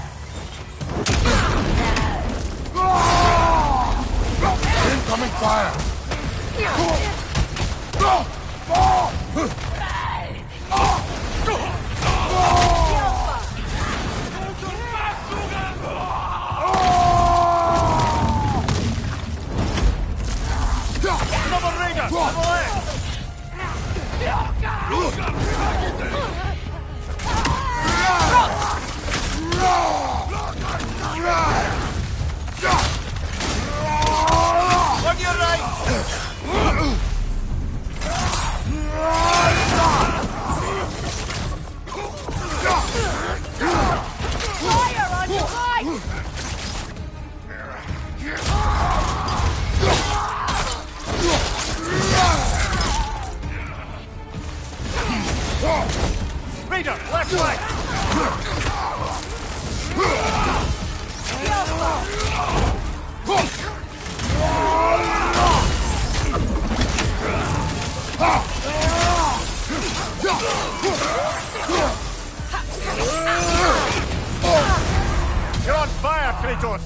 You're on fire, Kratos!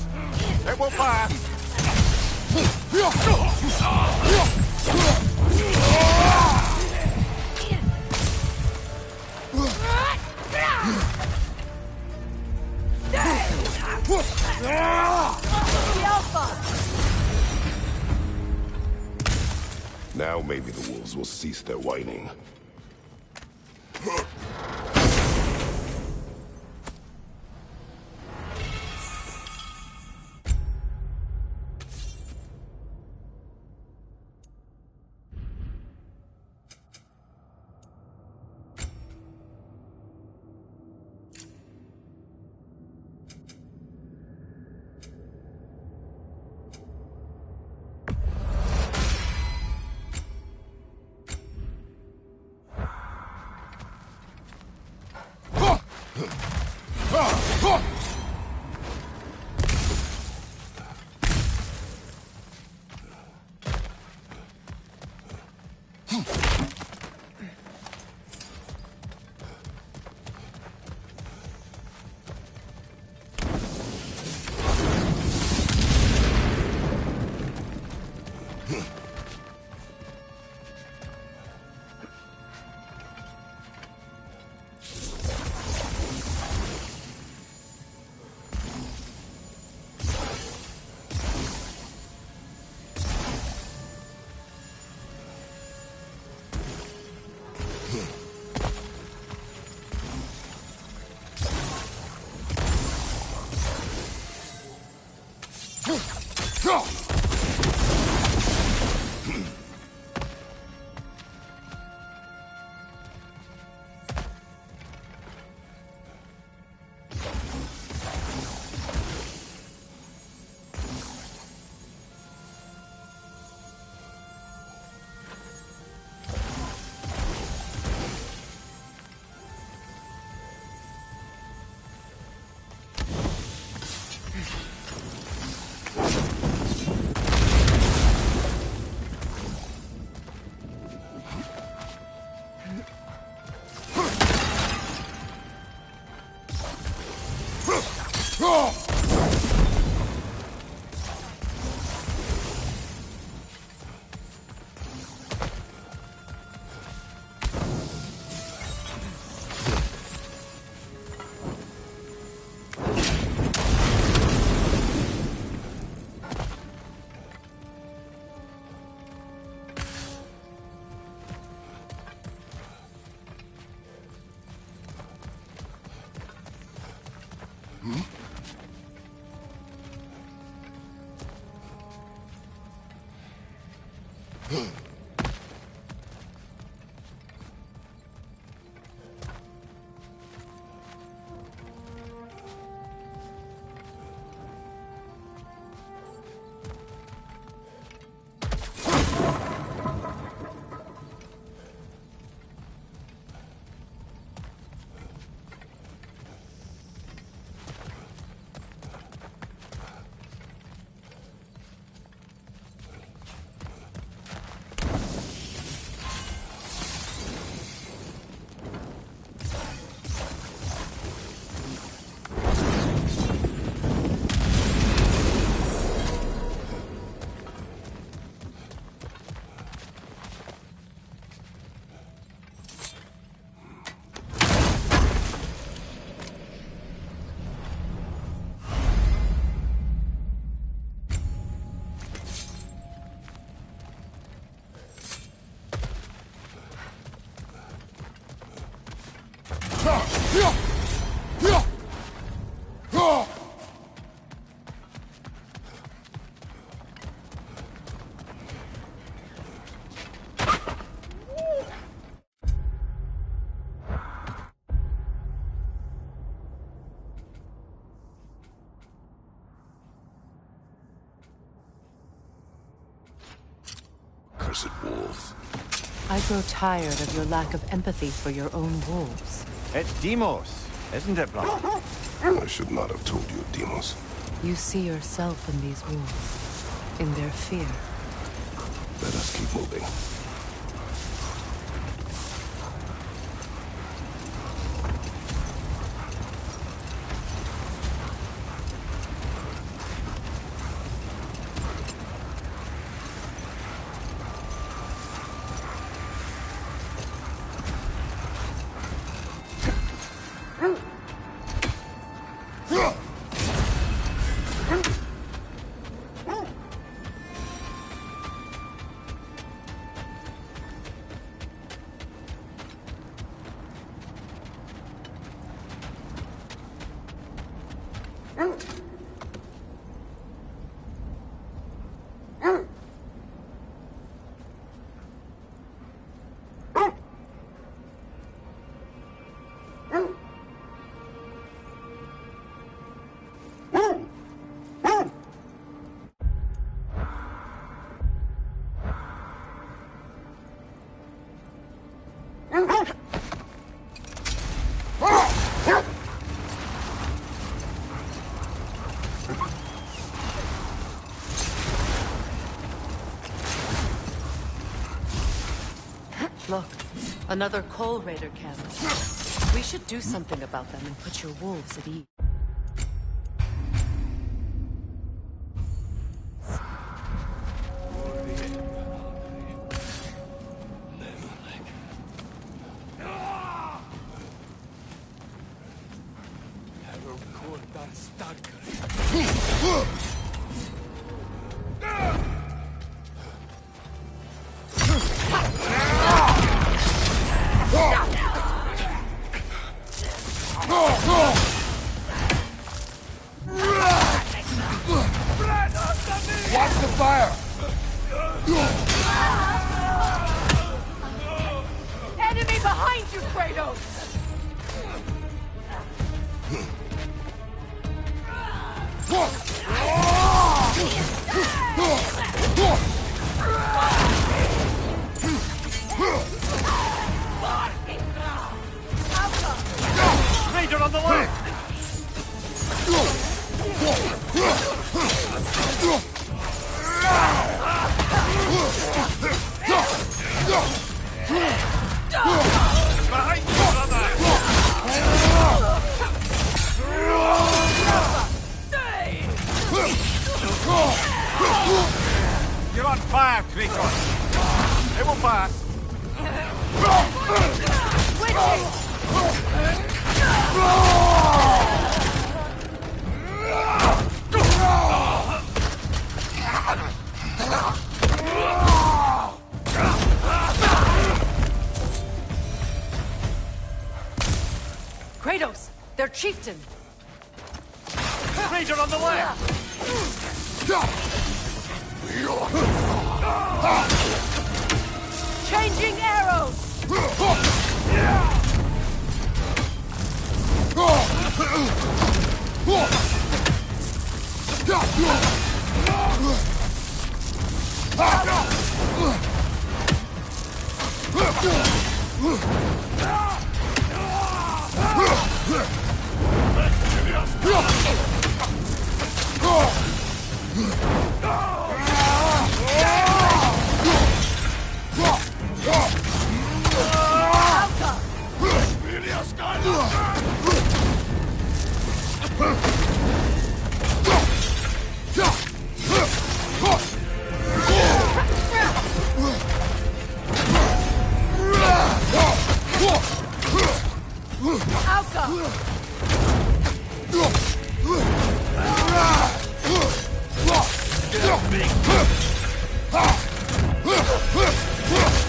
It won't pass! Now maybe the wolves will cease their whining. accursed wolves. I grow tired of your lack of empathy for your own wolves. It's Demos, isn't it, brother? I should not have told you of Demos. You see yourself in these wolves, in their fear. Let us keep moving. Look, another Coal Raider camp. We should do something about them and put your wolves at ease. Watch the fire! Enemy behind you, Kratos! Raider on the left! Behind you, brother! You're on fire, Kratos. It will pass. Kratos, their chieftain. Raider on the left! Changing arrows!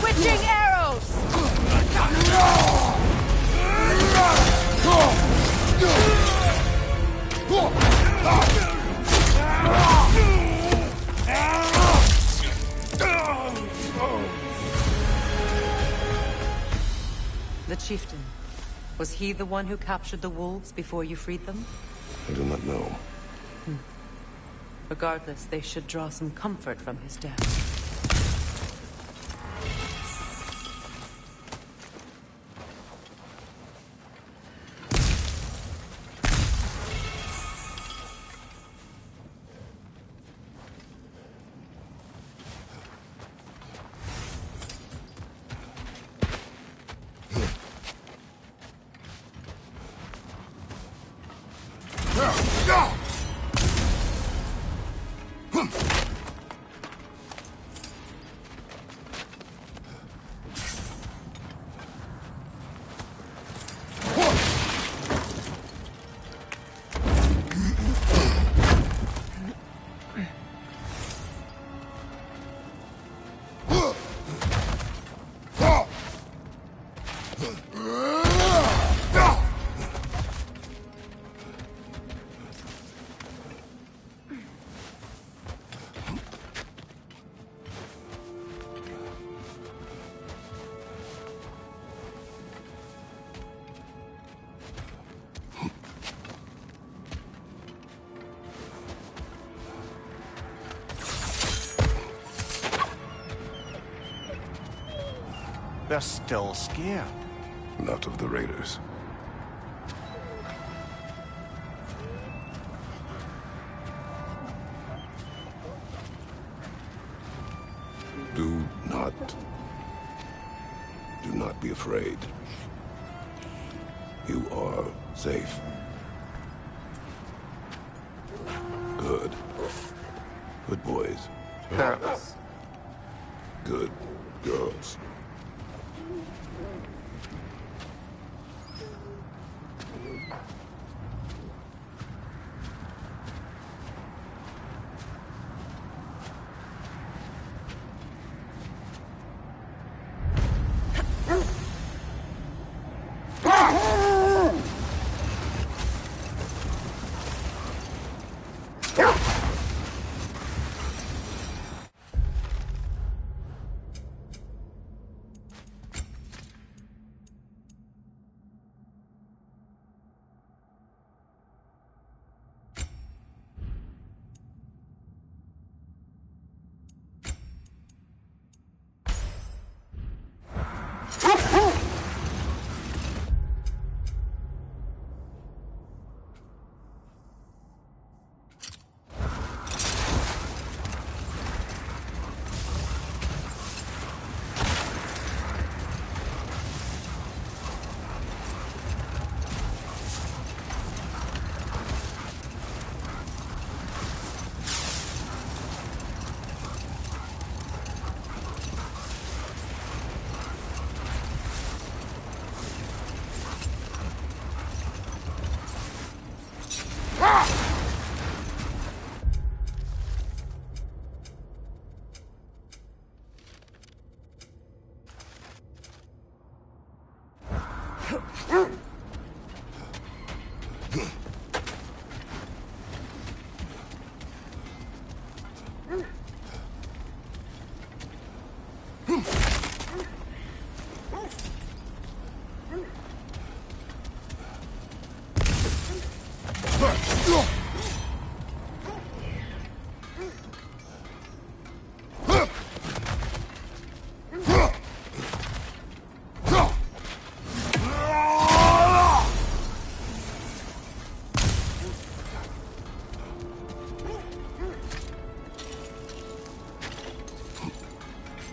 Switching arrows! The chieftain. Was he the one who captured the wolves before you freed them? I do not know. Regardless, they should draw some comfort from his death. They're still scared. Not of the raiders. Do not be afraid. You are safe. Good. Good boys. Girls. Good girls.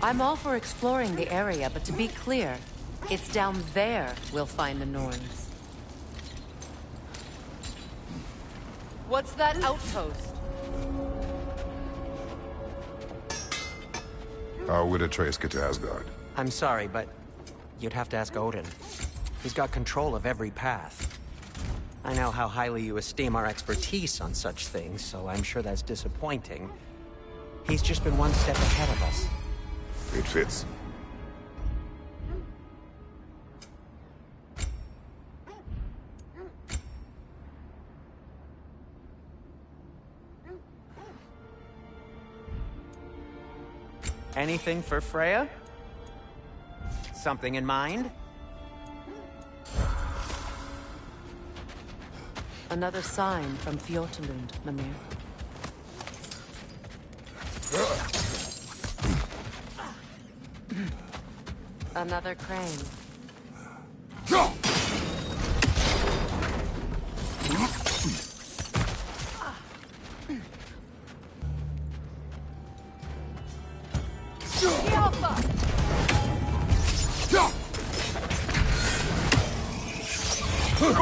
I'm all for exploring the area, but to be clear, it's down there we'll find the Norns. What's that outpost? How would Atreus get to Asgard? I'm sorry, but you'd have to ask Odin. He's got control of every path. I know how highly you esteem our expertise on such things, so I'm sure that's disappointing. He's just been one step ahead of us. It fits. Anything for Freya? Something in mind? Another sign from Fjotalund, Mimir. Another crane. Go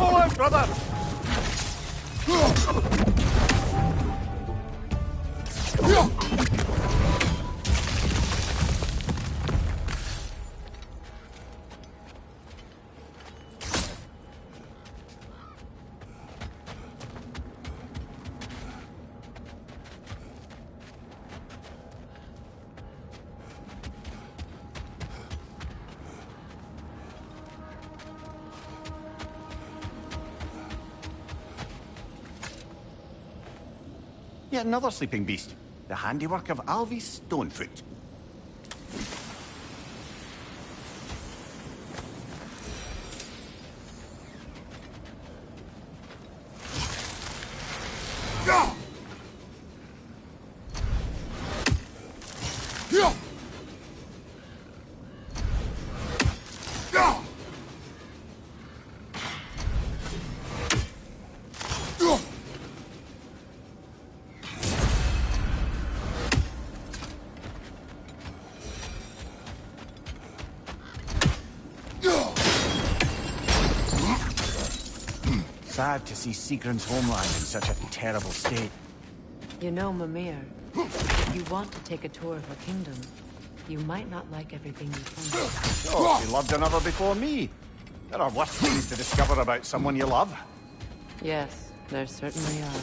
on, brother! Yet another sleeping beast. The handiwork of Alvis Stonefoot. sad to see Seagram's homeland in such a terrible state. You know, Mimir, if you want to take a tour of her kingdom, you might not like everything you find. Oh, she loved another before me. There are worse things to discover about someone you love. Yes, there certainly are.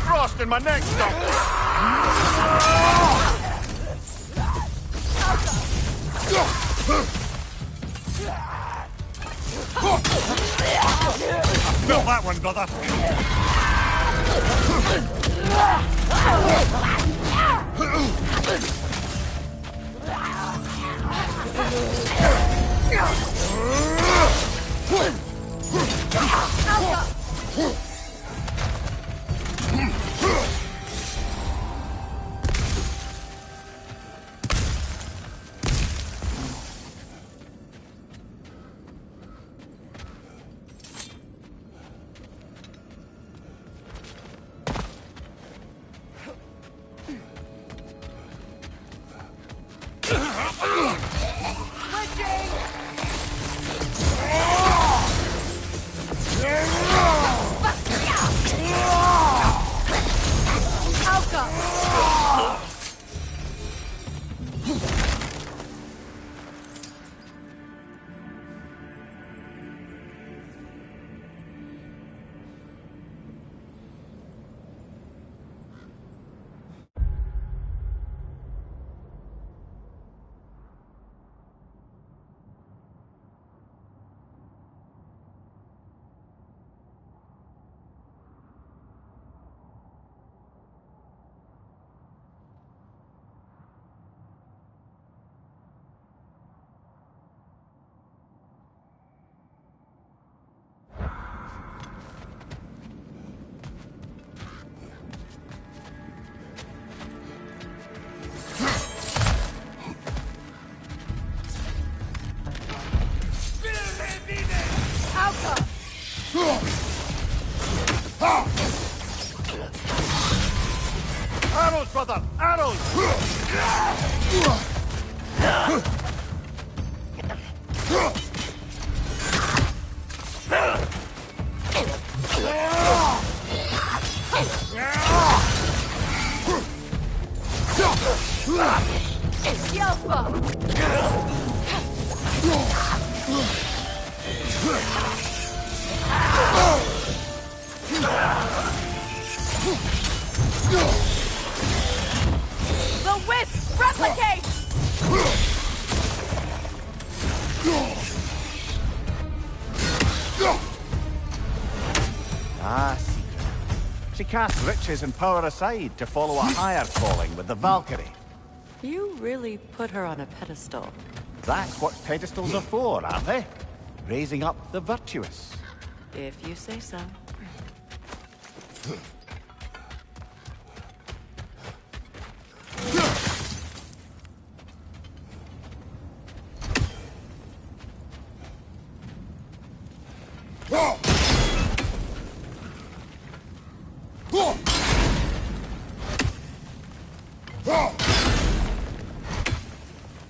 Frost in my neck, Feel that one, brother. Arrows, brother! Arrows! The wisp! Replicate! Ah, secret. She cast riches and power aside to follow a higher calling with the Valkyrie. You really put her on a pedestal. That's what pedestals are for, aren't they? Raising up the virtuous. If you say so.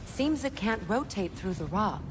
Seems it can't rotate through the rock.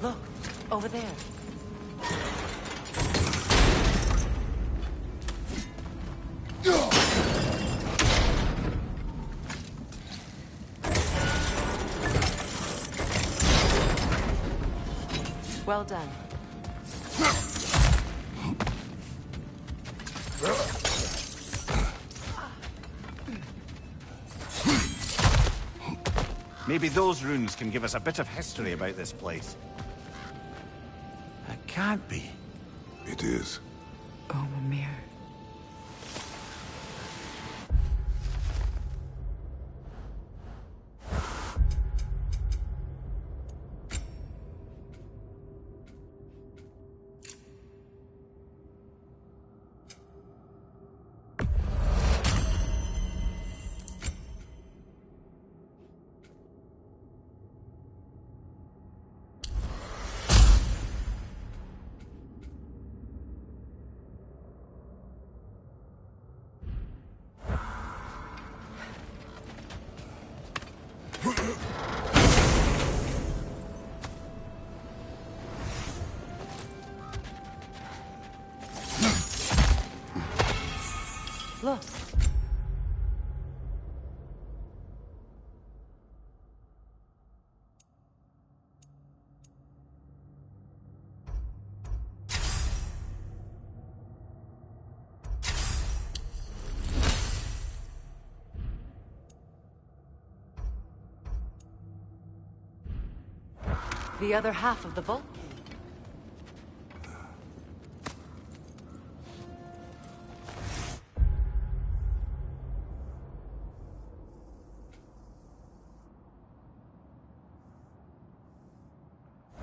Look, over there. Well done. Maybe those runes can give us a bit of history about this place. It can't be. It is. Oh, Mimir. Look. The other half of the vault.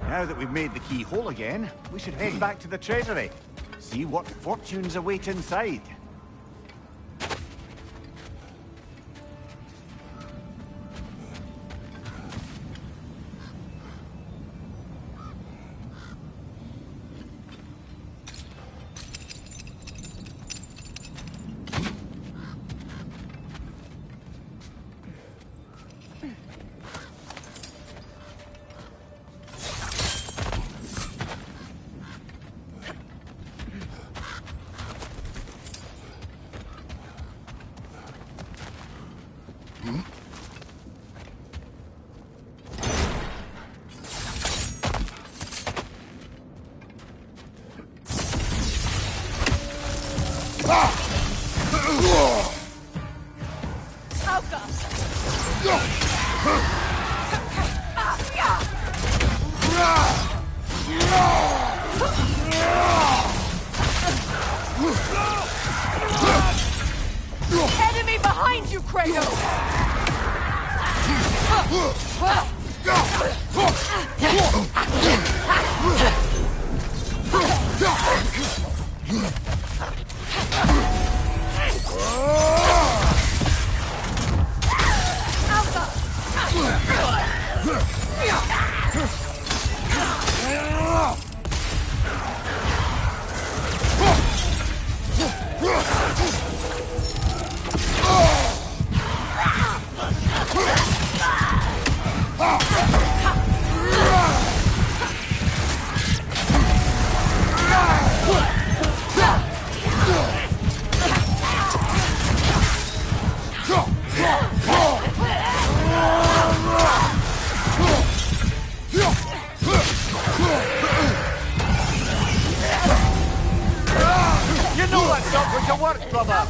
Now that we've made the key whole again, we should head back to the treasury. See what fortunes await inside. Enemy behind you, Kratos! Alpha! Let's not put to work, brother!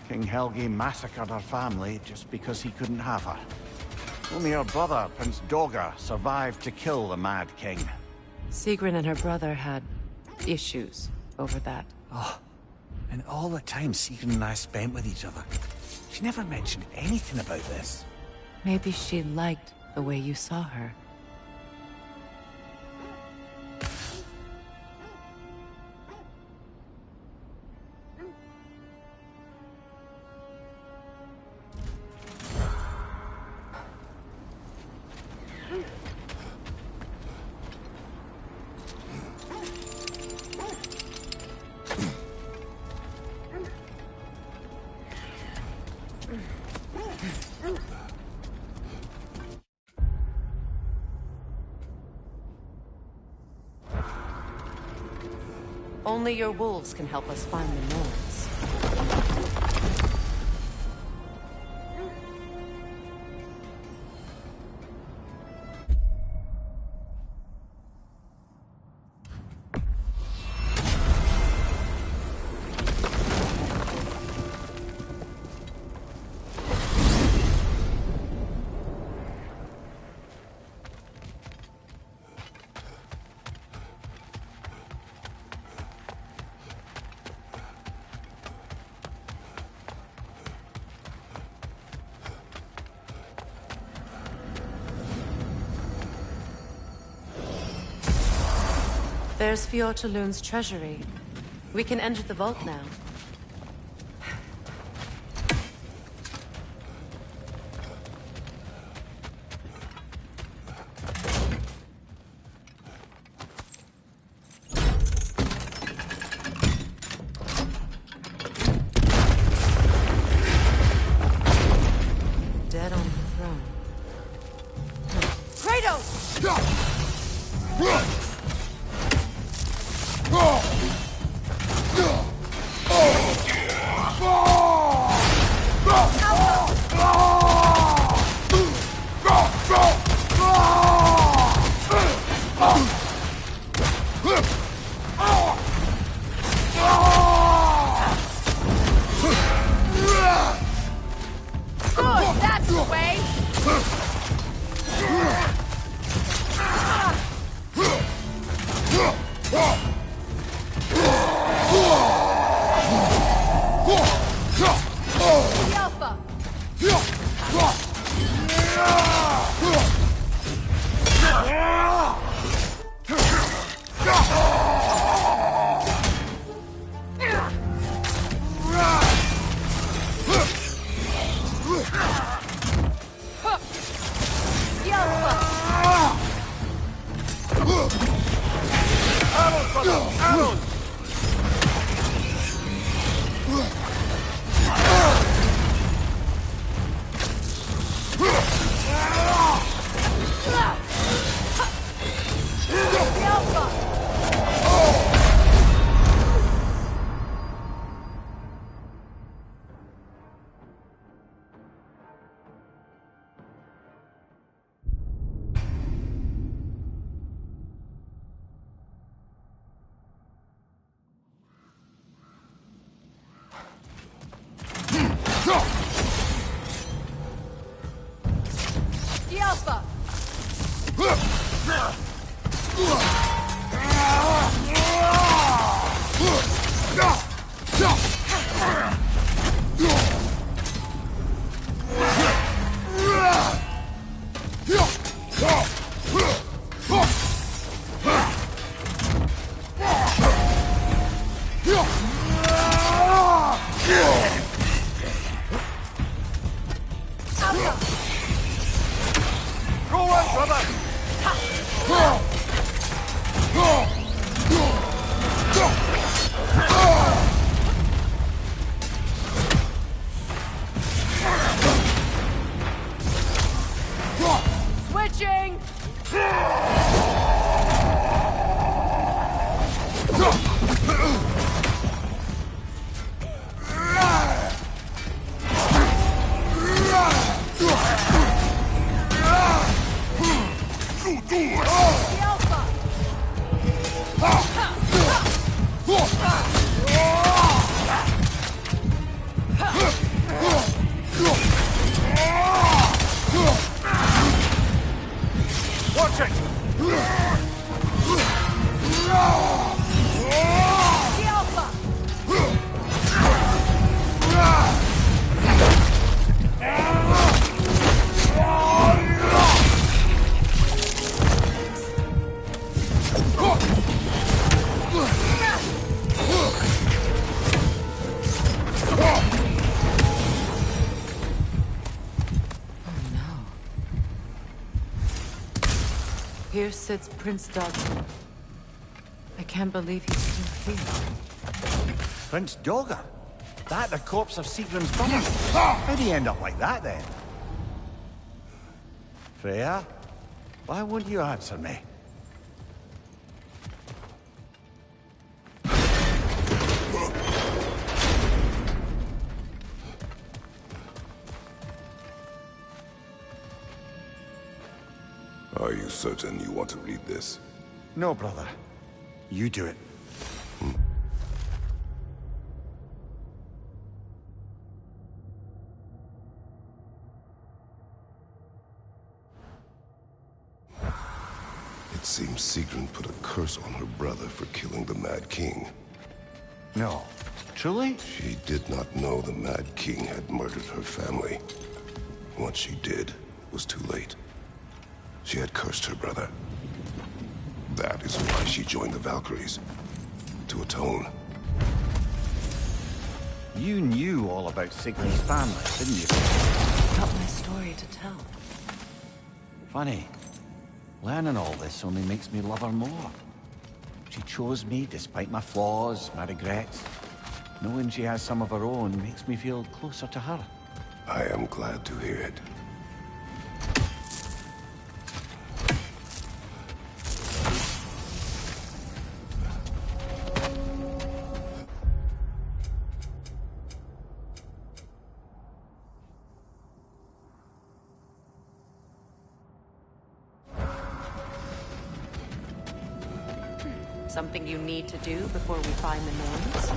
King Helgi massacred her family just because he couldn't have her. Only her brother, Prince Doga, survived to kill the Mad King. Sigrun and her brother had issues over that. Oh, and all the time Sigrun and I spent with each other, she never mentioned anything about this. Maybe she liked the way you saw her. Only your wolves can help us find the Norns. There's Fjortulun's treasury. We can enter the vault now. Dead on the throne. Kratos! Good, that's the way! The Alpha! The Alpha! Arrows, brother! Arrows! The Alpha! The Alpha! Go on, brother! Switching! Watch it! The Alpha! Here sits Prince Dogger. I can't believe he's still here. Prince Dogger? That the corpse of Sigrun's brother? How'd he end up like that, then? Freya? Why won't you answer me? Are you certain you want to read this? No, brother. You do it. It seems Sigrun put a curse on her brother for killing the Mad King. No. Truly? She did not know the Mad King had murdered her family. Once she did, it was too late. She had cursed her brother. That is why she joined the Valkyries. To atone. You knew all about Sigrun's family, didn't you? Got my story to tell. Funny. Learning all this only makes me love her more. She chose me despite my flaws, my regrets. Knowing she has some of her own makes me feel closer to her. I am glad to hear it. Something you need to do before we find the Norns?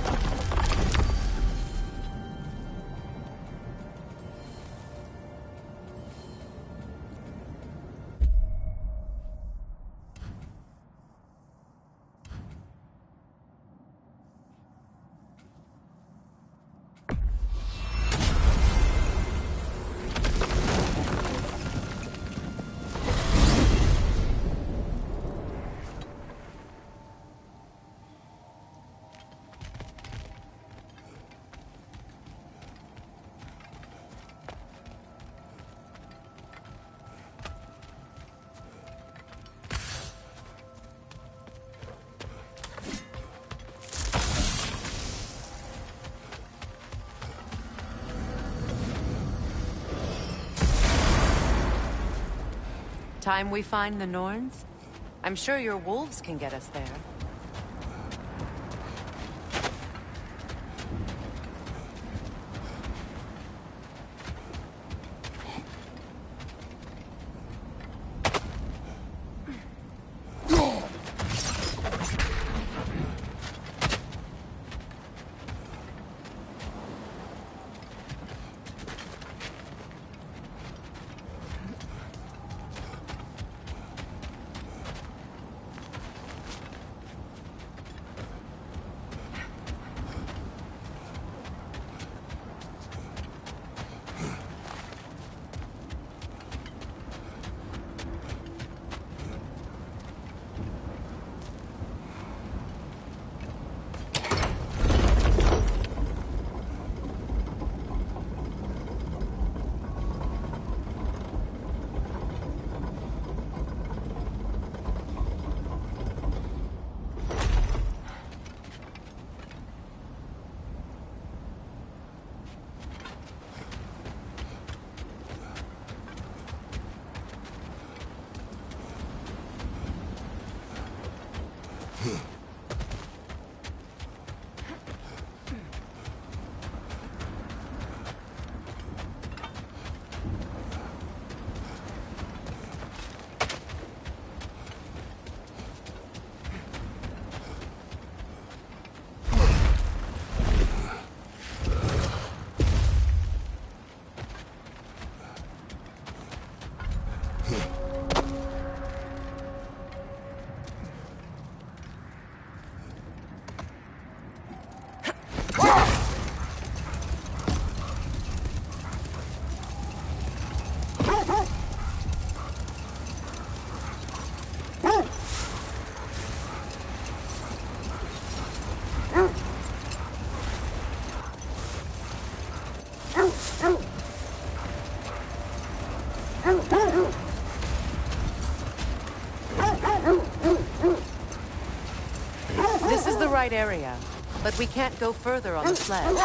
Time we find the Norns? I'm sure your wolves can get us there. This is the right area, but we can't go further on the sled.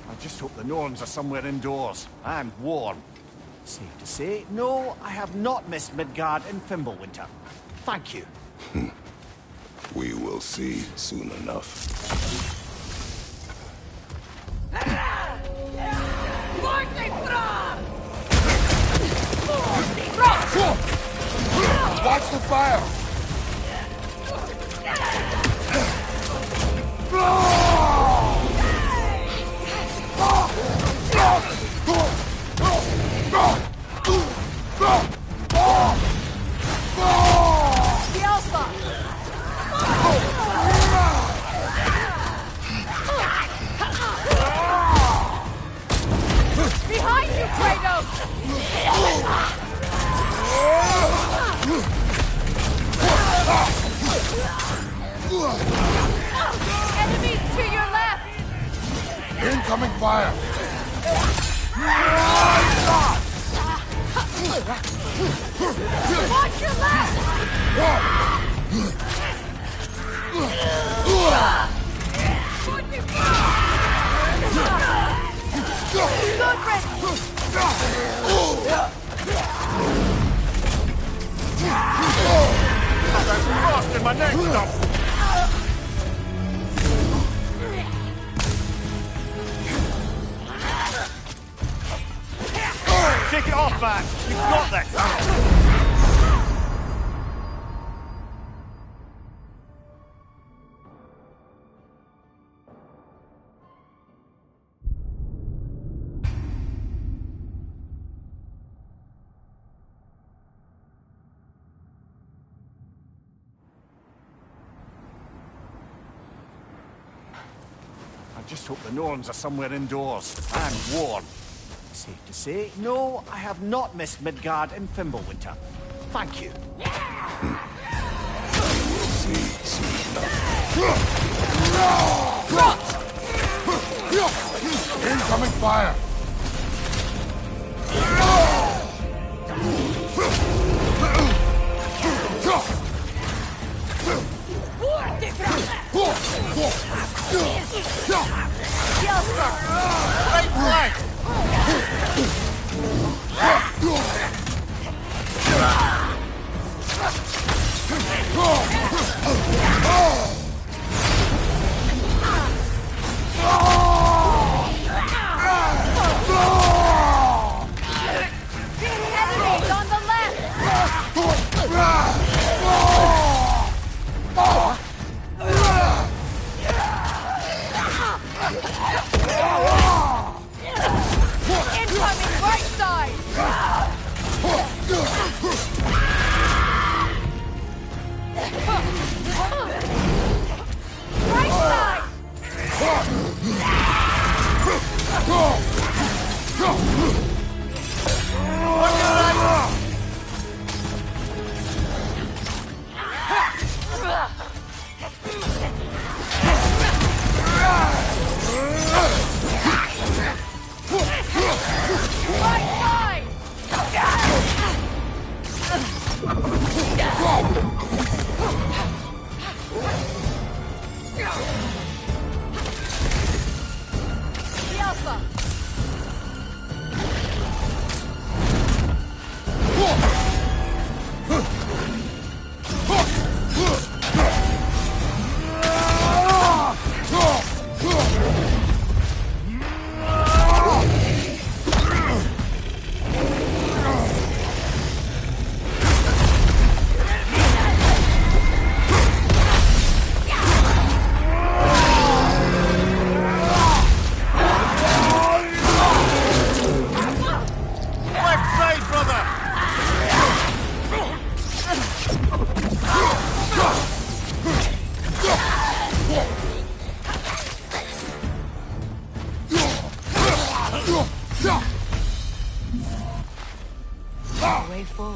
I just hope the Norns are somewhere indoors and warm. Safe to say, no, I have not missed Midgard in Fimbulwinter. Thank you. We will see soon enough. Watch the fire! Behind you, Kratos! Enemies to your left! Incoming fire! Watch your left! Good, Red! There's frost in my neck stuff. Take it off, man. You've got this. I just hope the Norns are somewhere indoors and warm. Safe to say, no, I have not missed Midgard in Fimbulwinter. Thank you. We will see soon enough. Incoming fire! Enemies on the left! Incoming right side!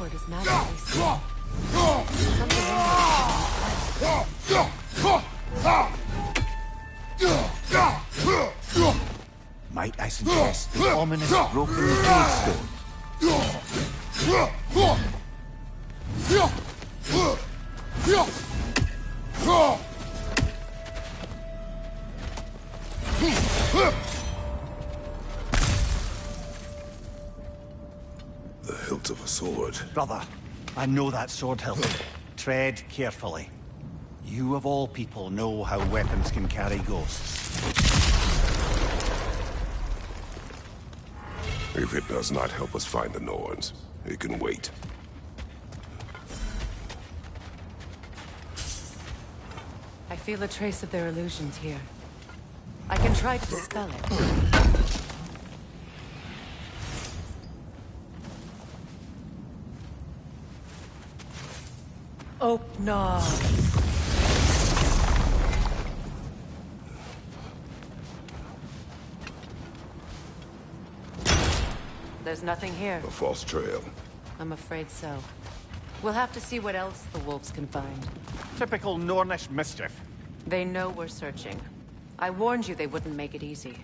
sword is magically sealed. Something in there. Might I suggest the ominous broken gravestone? The hilt of a sword. Brother, I know that sword hilt. Tread carefully. You of all people know how weapons can carry ghosts. If it does not help us find the Norns, it can wait. I feel a trace of their illusions here. I can try to dispel it. Oh, no. There's nothing here. A false trail. I'm afraid so. We'll have to see what else the wolves can find. Typical Nornish mischief. They know we're searching. I warned you they wouldn't make it easy.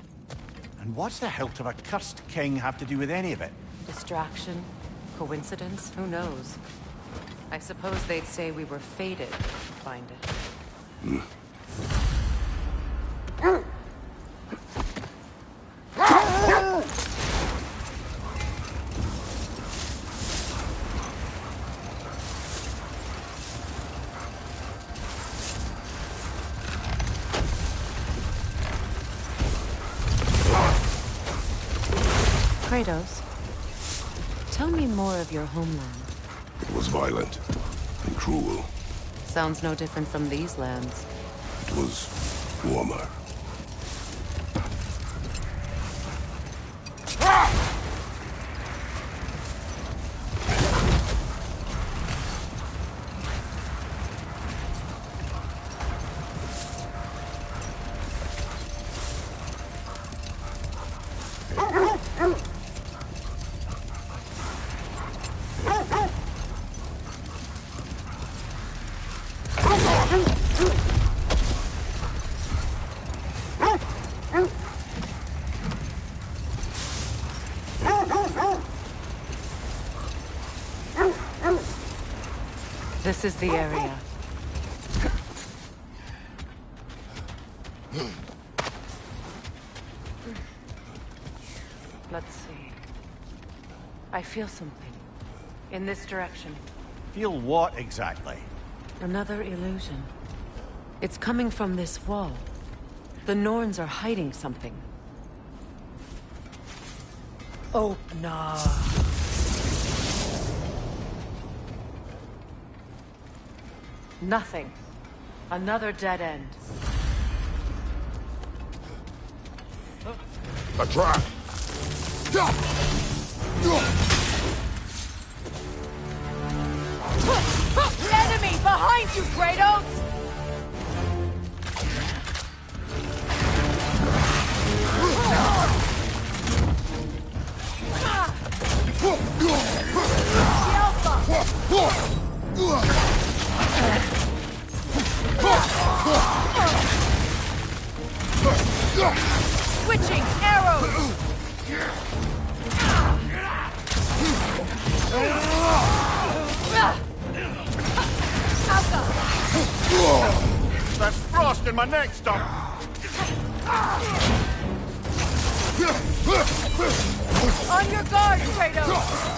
And what's the hilt of a cursed king have to do with any of it? Distraction? Coincidence? Who knows? I suppose they'd say we were fated to find it. Kratos, tell me more of your homeland. It was violent and cruel. Sounds no different from these lands. It was warmer. This is the area. Let's see. I feel something. In this direction. Feel what exactly? Another illusion. It's coming from this wall. The Norns are hiding something. Oh, no. Nothing. Another dead end. A trap! Enemy behind you, Kratos! Switching arrows! There's frost in my neck, stop! On your guard, Kratos!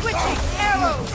Switching arrows!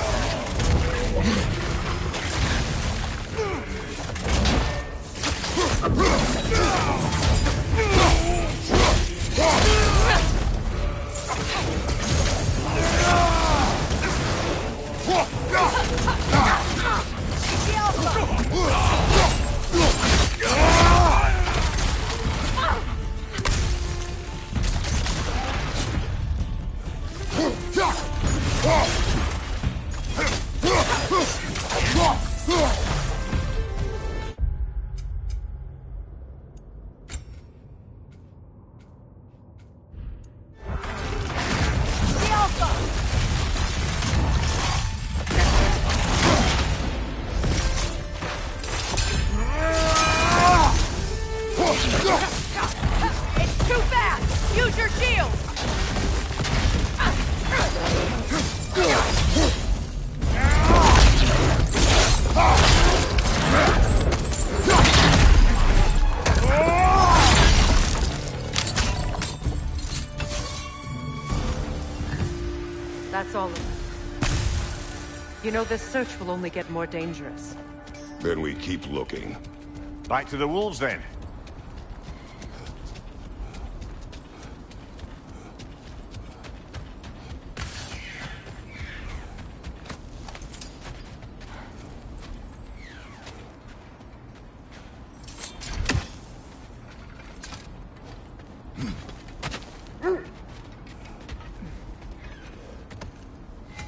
Use your shield! That's all of it. You know, this search will only get more dangerous. Then we keep looking. Back to the wolves, then.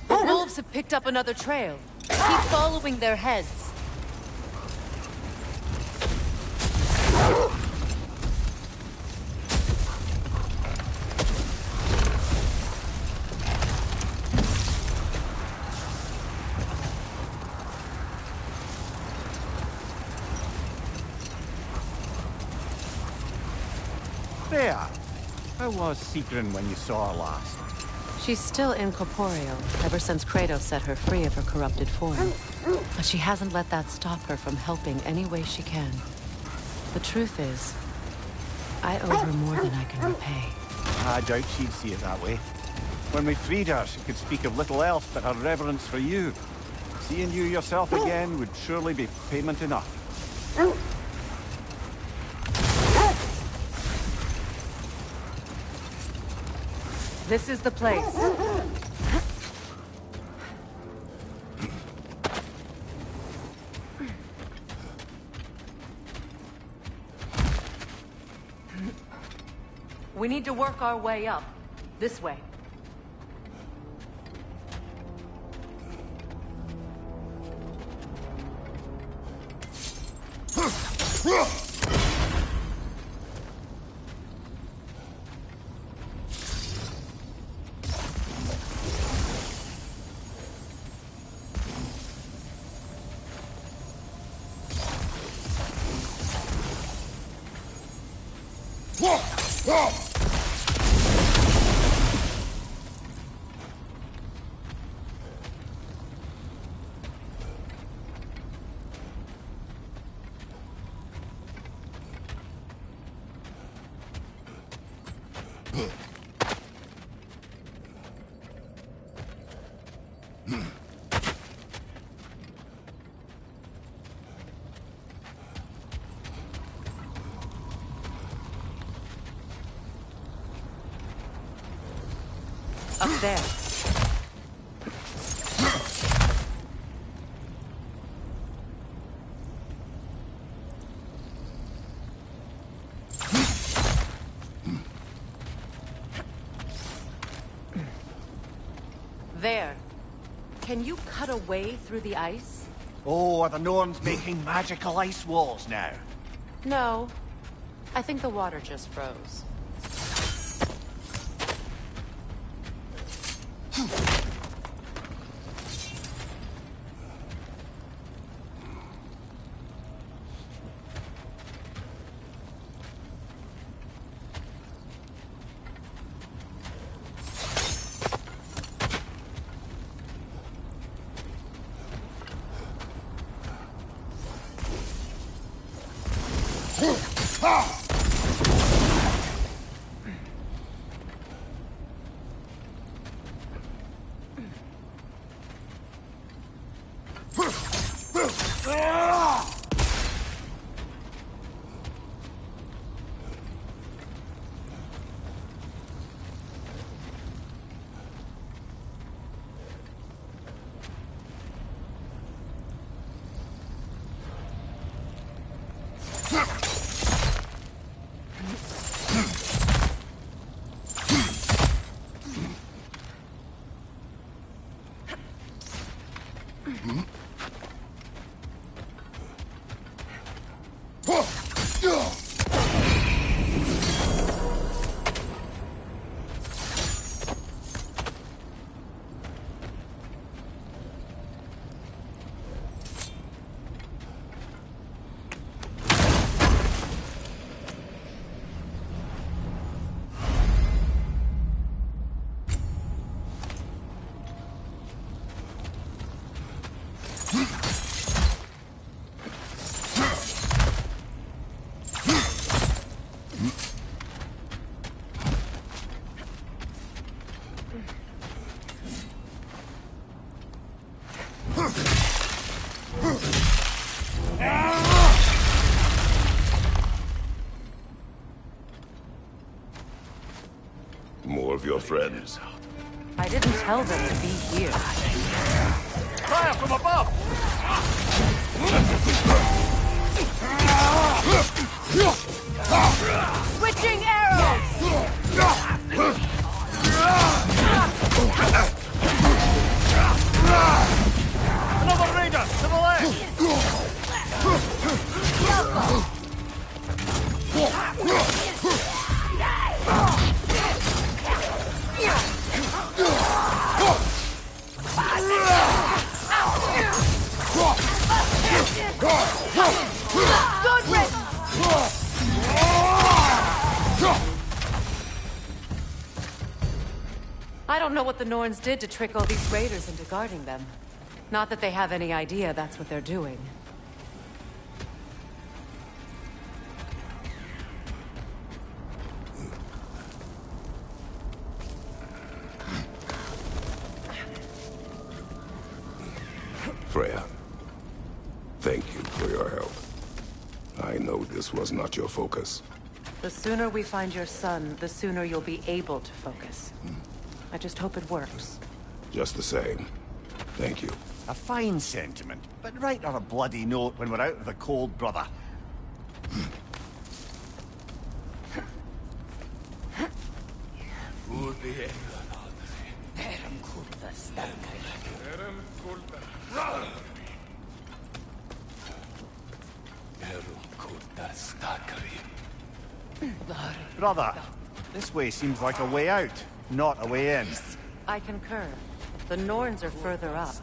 The wolves have picked up another trail. Keep following their heads. There. How was Sigrun when you saw her last? She's still incorporeal, ever since Kratos set her free of her corrupted form. But she hasn't let that stop her from helping any way she can. The truth is, I owe her more than I can repay. I doubt she'd see it that way. When we freed her, she could speak of little else but her reverence for you. Seeing you yourself again would surely be payment enough. This is the place. We need to work our way up. This way. Up there. There. Can you cut a way through the ice? Oh, are the Norns making magical ice walls now? No. I think the water just froze. More of your friends. I didn't tell them to be here. Fire from above! Switching arrows! Another raider to the left! Good riddance! I don't know what the Norns did to trick all these raiders into guarding them. Not that they have any idea that's what they're doing. Freya, thank you for your help. I know this was not your focus. The sooner we find your son, the sooner you'll be able to focus. I just hope it works. Just the same, thank you. A fine sentiment, but write on a bloody note when we're out of the cold, brother. Brother, this way seems like a way out, not a way in. I concur. The Norns are further up.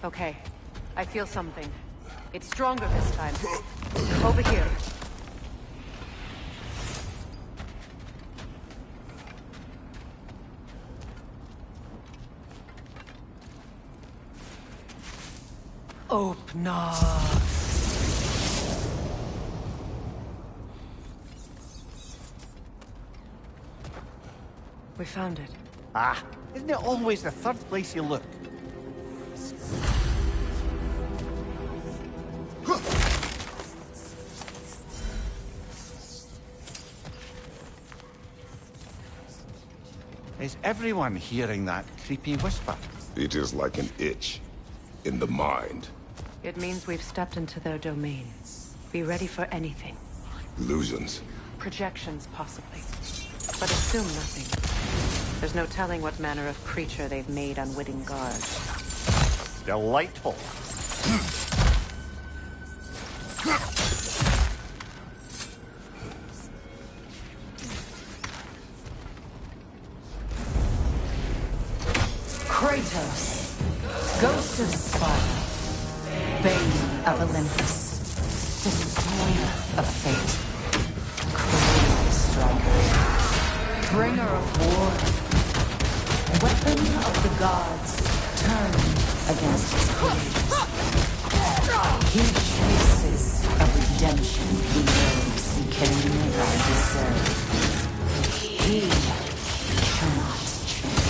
Okay. I feel something. It's stronger this time. Over here. Open up. We found it. Ah, isn't it always the third place you look? Is everyone hearing that creepy whisper? It is like an itch in the mind. It means we've stepped into their domain. Be ready for anything. Illusions. Projections, possibly. But assume nothing. There's no telling what manner of creature they've made unwitting guard. Delightful. Kratos, Ghost of Sparta, Bane of Olympus, Destroyer of Fate, Cruel Striker, Bringer of War, Weapon of the Gods, turned against his creators. He chases a redemption he knows he can never deserve. He cannot change.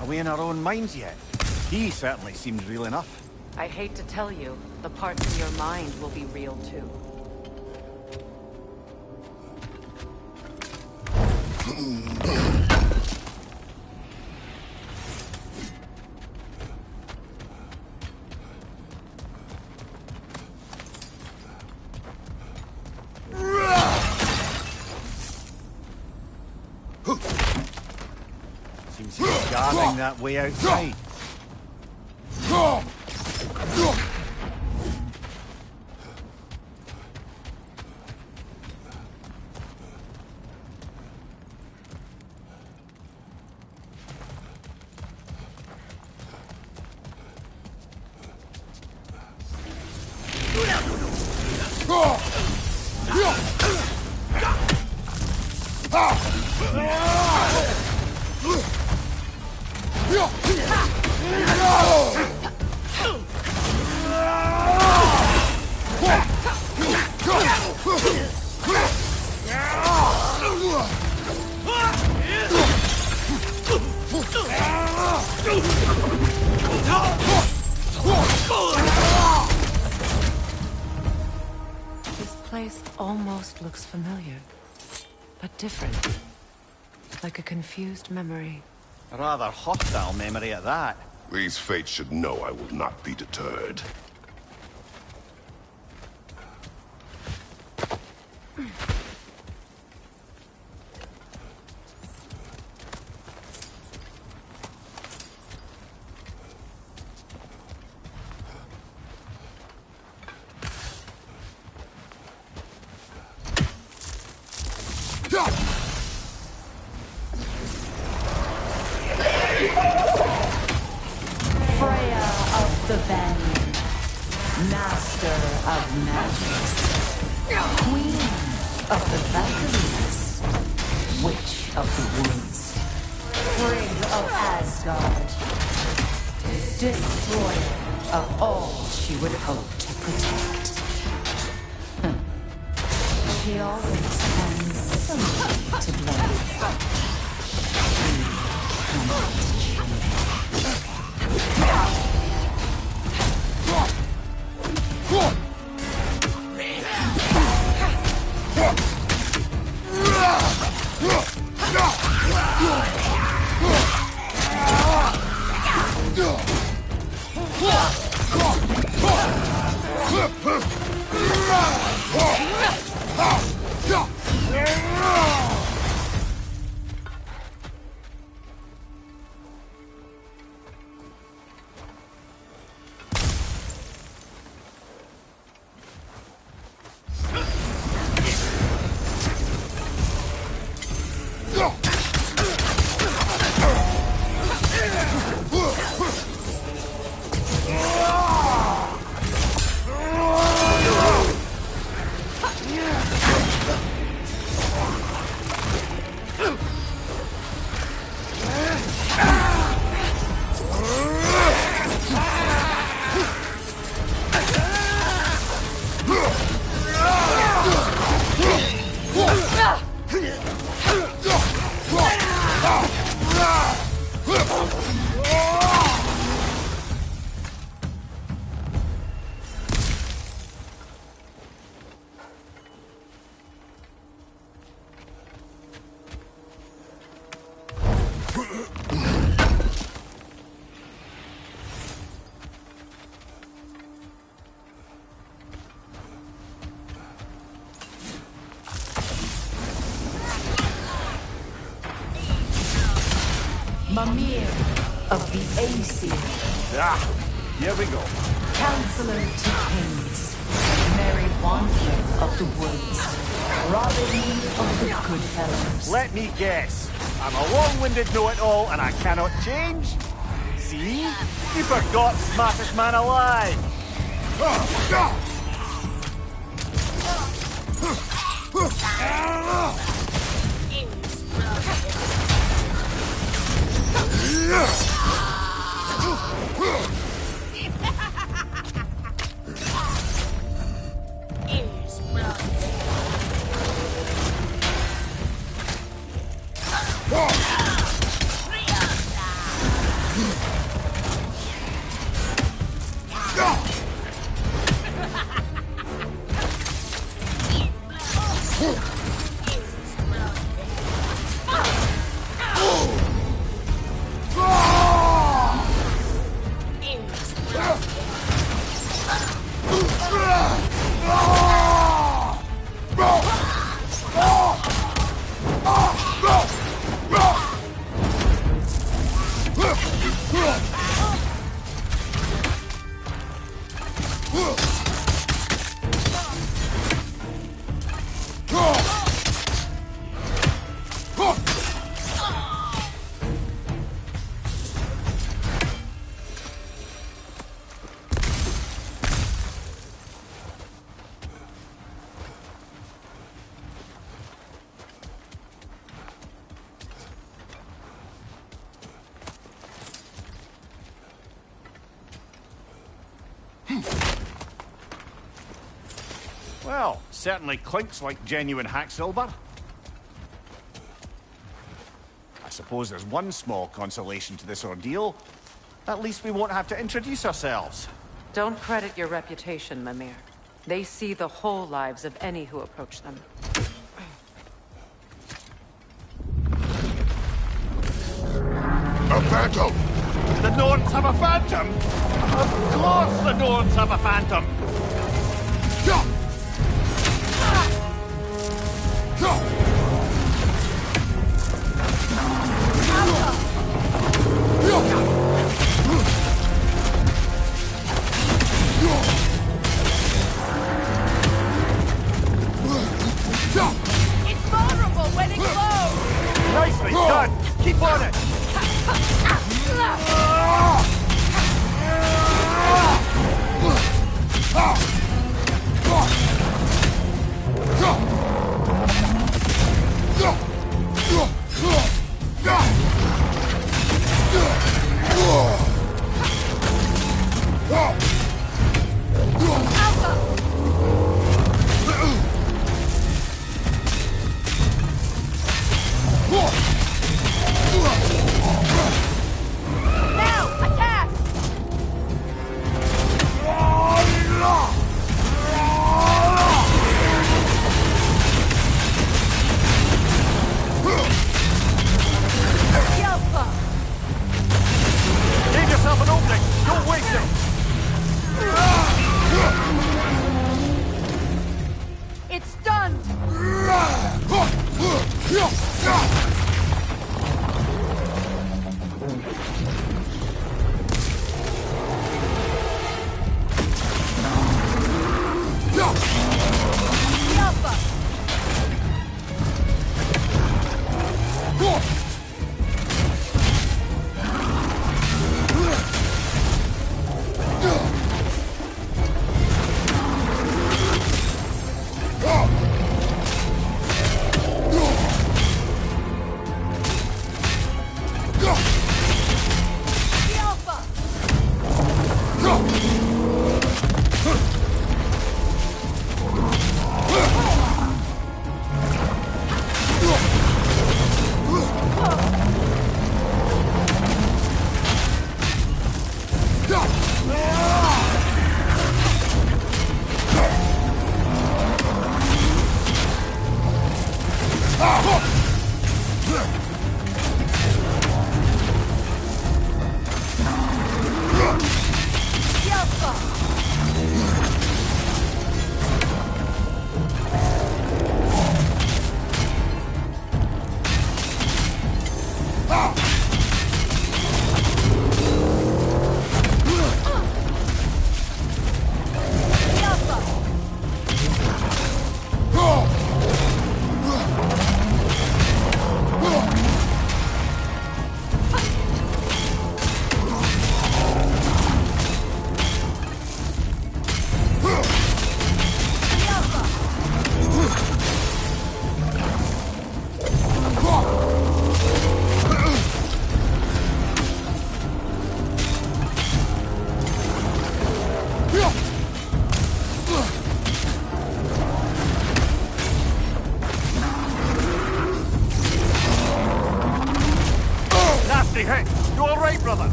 Are we in our own minds yet? He certainly seems real enough. I hate to tell you, the parts in your mind will be real too. Seems he's guarding that way outside. This place almost looks familiar, but different. Like a confused memory. A rather hostile memory at that. These fates should know I will not be deterred. Freya of the Banyan, Master of Magics, Queen of the Valkyries, Witch of the Woods, Frigg of Asgard, Destroyer of all she would hope to protect. She always finds somebody to blame. She cannot Mimir of the Aesir. Ah, here we go. Counselor to Kings. Merry Wanderer of the Woods. Robin of the Goodfellows. Let me guess. I'm a long-winded know-it-all and I cannot change? See? You forgot smartest man alive. Well, certainly clinks like genuine hack silver. I suppose there's one small consolation to this ordeal. At least we won't have to introduce ourselves. Don't credit your reputation, Mimir. They see the whole lives of any who approach them. A phantom! The Norns have a phantom? Of course the Norns have a phantom! It's vulnerable when it glows! Nicely done! Keep on it!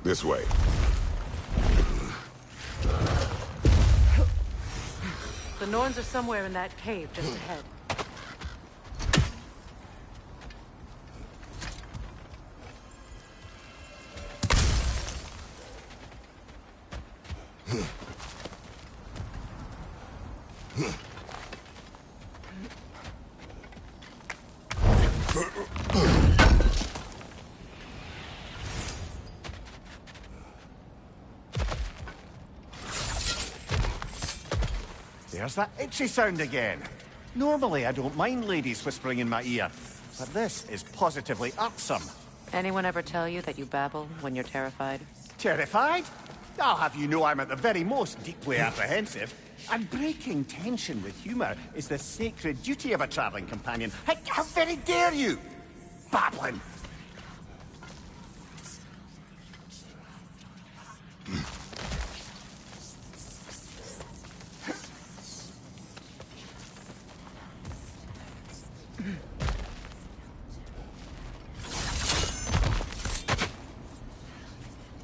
This way. The Norns are somewhere in that cave just ahead. There's that itchy sound again. Normally, I don't mind ladies whispering in my ear, but this is positively irksome. Anyone ever tell you that you babble when you're terrified? Terrified? I'll have you know I'm at the very most deeply apprehensive. And breaking tension with humor is the sacred duty of a traveling companion. How very dare you! Babbling!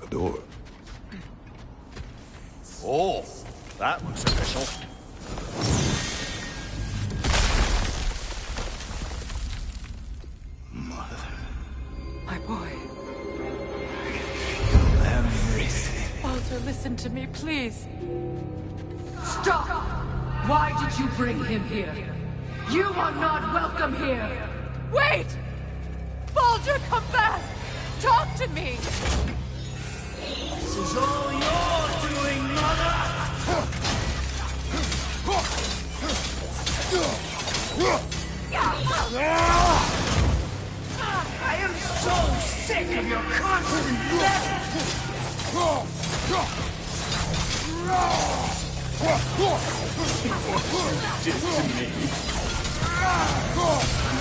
A door. Oh, that looks official. Mother. My boy. Everything. Walter, listen to me, please. Stop! Why did you bring him here? You are not welcome here! Wait! Baldur, come back! Talk to me! This is all your doing, Mother! I am so sick of your constant death!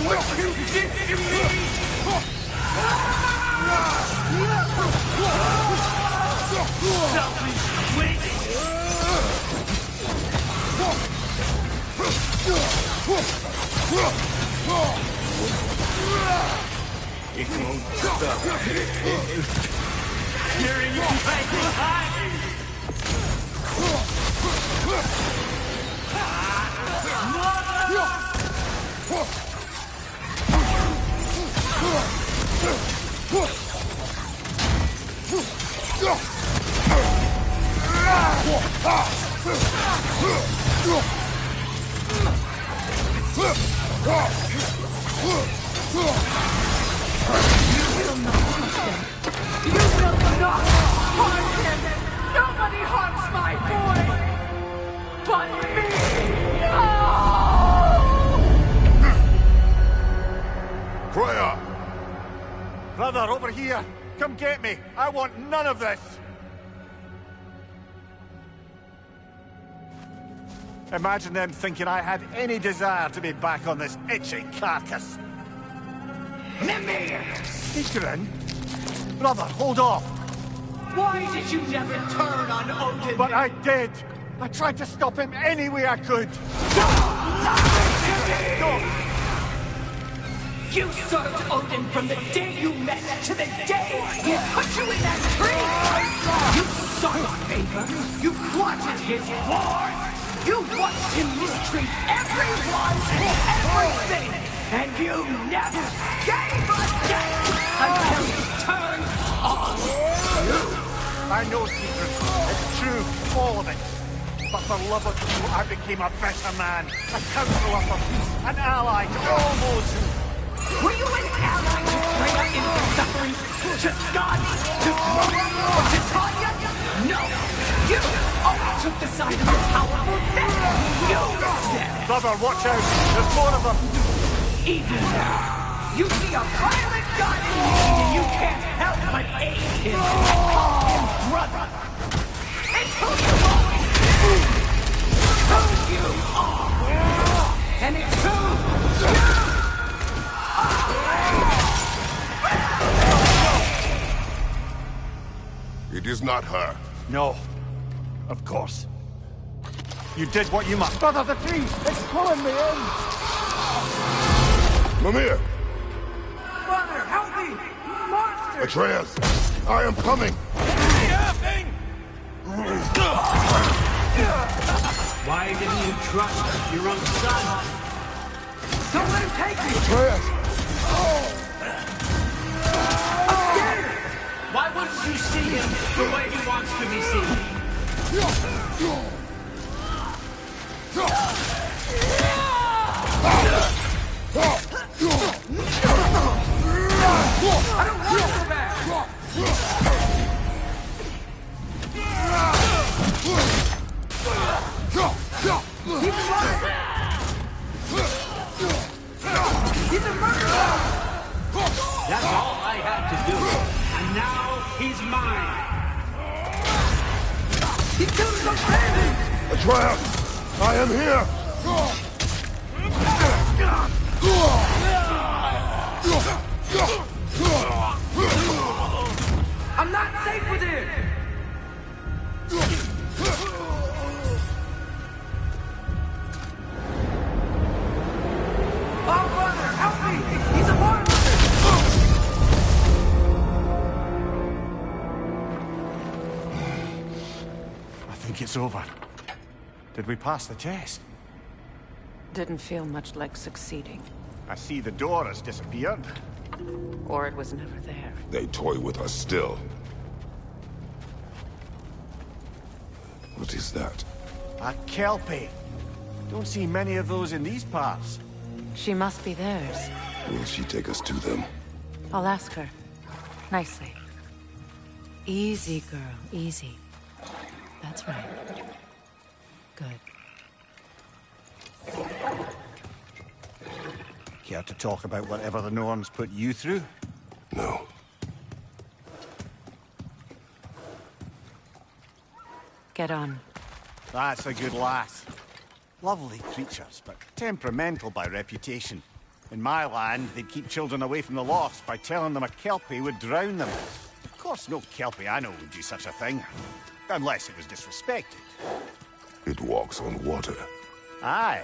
What you did to me! Selfish witch! It won't stop. Hearing you right behind me! Nobody harms my boy! But me! No! Freya! Brother, over here! Come get me! I want none of this! Imagine them thinking I had any desire to be back on this itchy carcass. Mimir! Sigrun? Brother, hold off! Why did you never turn on Odin? But I did! I tried to stop him any way I could! You served Odin from the day you met to the day he put you in that tree! You sought his favor, you plotted his wars, you watched him mistreat everyone and everything, and you never gave a damn until he turned on you! I know, Secret. It's true, all of it. But for love of you, I became a better man, a counselor for peace, an ally to all those who... Were you an ally to Freya in her suffering? To Scott? To Crota? Or to Tanya? No! You always took the side of the powerful. That's what you said! Brother, watch out! There's more of them! Even now, you see a violent god in need and you can't help but aid him. Call him brother. It's who you always been. Who you are. And it's who you It is not her. No. Of course. You did what you must. Brother, the tree! It's pulling me in! Mimir! Mother, help me! Monster! Atreus! I am coming! Why didn't you trust your own son? Don't let him take me! Atreus! I'm scared! Why wouldn't you see him the way he wants to be seen? I don't want to go back! He's alive! He's a murderer! That's all I had to do. And now he's mine. He killed his own family! Atreus! I am here! I'm not safe with him! Oh, brother, help me! He's a monster! I think it's over. Did we pass the test? Didn't feel much like succeeding. I see the door has disappeared. Or it was never there. They toy with us still. What is that? A Kelpie. Don't see many of those in these parts. She must be theirs. Will she take us to them? I'll ask her. Nicely. Easy, girl. Easy. That's right. Good. Care to talk about whatever the norms put you through? No. Get on. That's a good lass. Lovely creatures, but temperamental by reputation. In my land, they'd keep children away from the lost by telling them a Kelpie would drown them. Of course, no Kelpie I know would do such a thing. Unless it was disrespected. It walks on water. Aye.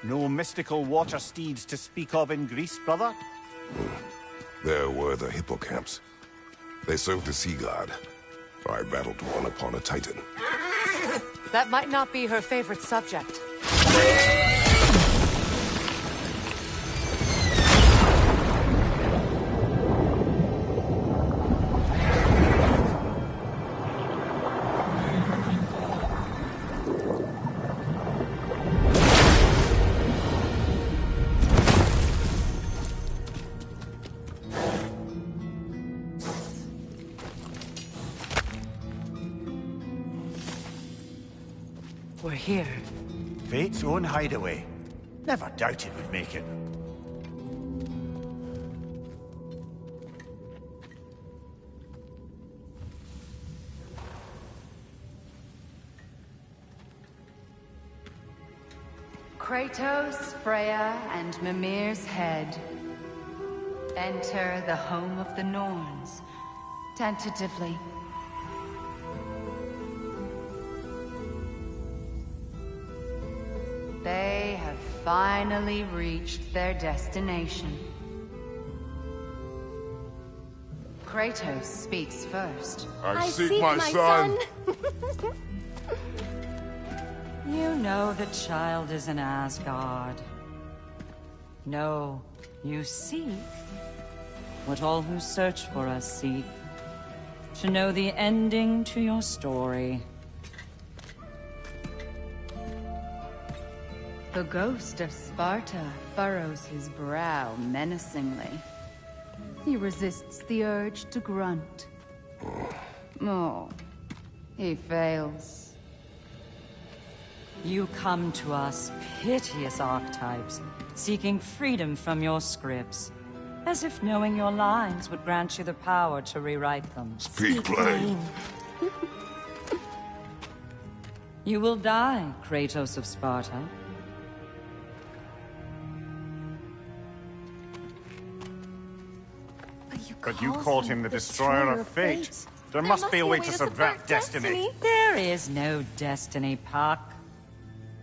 No mystical water steeds to speak of in Greece, brother? There were the hippocamps. They served the sea god. I battled one upon a titan. That might not be her favorite subject. We're here. Fate's own hideaway. Never doubted we'd make it. Kratos, Freya, and Mimir's head. Enter the home of the Norns. Tentatively. They have finally reached their destination. Kratos speaks first. I seek my son. You know the child is in Asgard. No, you seek what all who search for us seek. To know the ending to your story. The ghost of Sparta furrows his brow menacingly. He resists the urge to grunt. Oh, he fails. You come to us, piteous archetypes, seeking freedom from your scripts. As if knowing your lines would grant you the power to rewrite them. Speak plain. You will die, Kratos of Sparta. But you called him the Destroyer of Fate. There must be a way to subvert destiny. There is no destiny, Puck.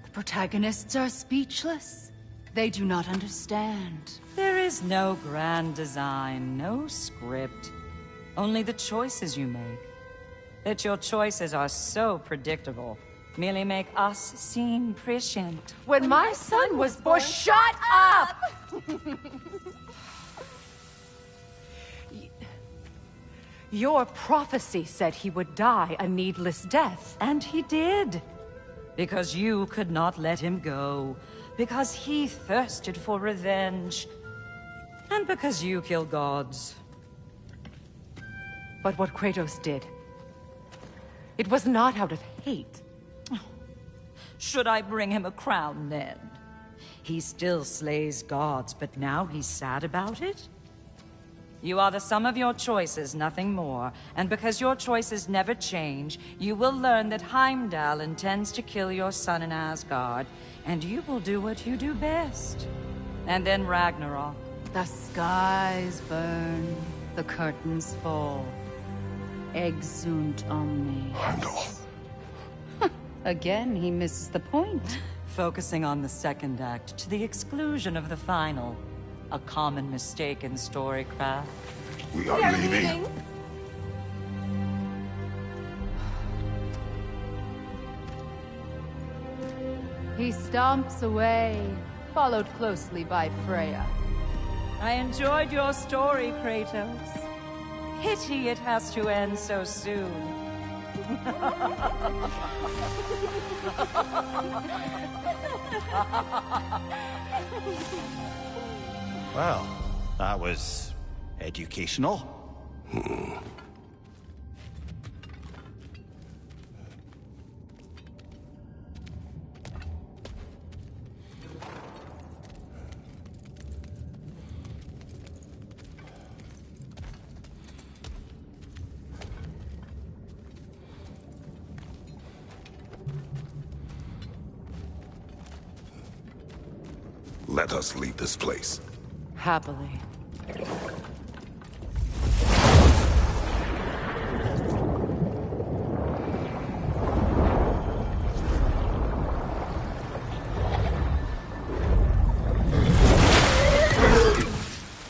The protagonists are speechless. They do not understand. There is no grand design, no script. Only the choices you make. That your choices are so predictable merely make us seem prescient. When my son was born, shut up! Your prophecy said he would die a needless death. And he did. Because you could not let him go. Because he thirsted for revenge. And because you kill gods. But what Kratos did, it was not out of hate. Should I bring him a crown then? He still slays gods, but now he's sad about it? You are the sum of your choices, nothing more. And because your choices never change, you will learn that Heimdall intends to kill your son in Asgard, and you will do what you do best. And then Ragnarok. The skies burn, the curtains fall. Exunt omni. Heimdall. Again, he misses the point. Focusing on the second act to the exclusion of the final. A common mistake in storycraft. We are leaving. He stomps away, followed closely by Freya. I enjoyed your story, Kratos. Pity it has to end so soon. Well, that was educational. Let us leave this place. Happily.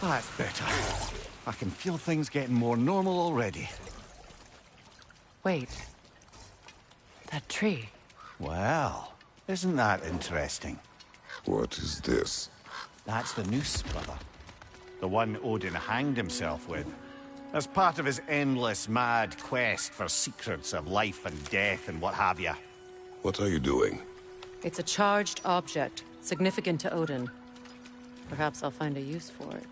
That's better. I can feel things getting more normal already. Wait. That tree. Well, isn't that interesting? What is this? That's the noose, brother. The one Odin hanged himself with. As part of his endless, mad quest for secrets of life and death and what have you. What are you doing? It's a charged object, significant to Odin. Perhaps I'll find a use for it.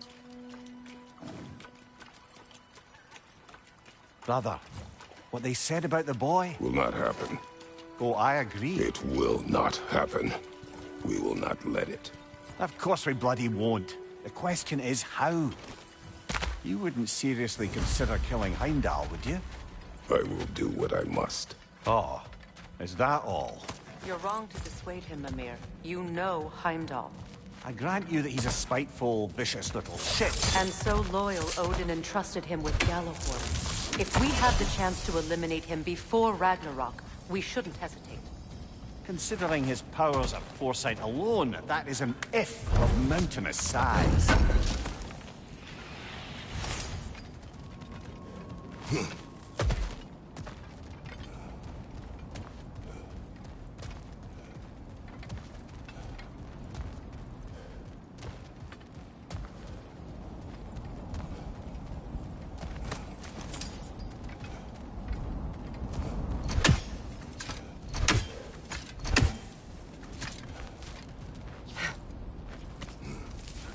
Brother, what they said about the boy? Will not happen. Oh, I agree. It will not happen. We will not let it. Of course we bloody won't. The question is how. You wouldn't seriously consider killing Heimdall, would you? I will do what I must. Oh, is that all? You're wrong to dissuade him, Mimir. You know Heimdall. I grant you that he's a spiteful, vicious little shit. And so loyal, Odin entrusted him with Gjallarhorn. If we have the chance to eliminate him before Ragnarok, we shouldn't hesitate. Considering his powers of foresight alone, that is an if of mountainous size.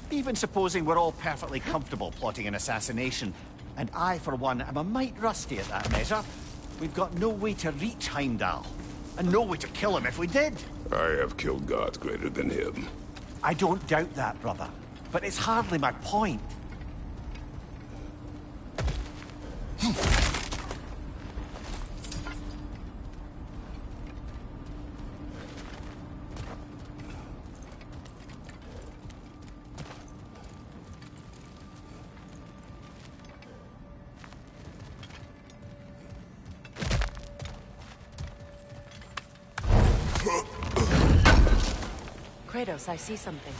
Even supposing we're all perfectly comfortable plotting an assassination, and I, for one, am a mite rusty at that measure, we've got no way to reach Heimdall, and no way to kill him if we did. I have killed gods greater than him. I don't doubt that, brother, but it's hardly my point. Kratos, I see something.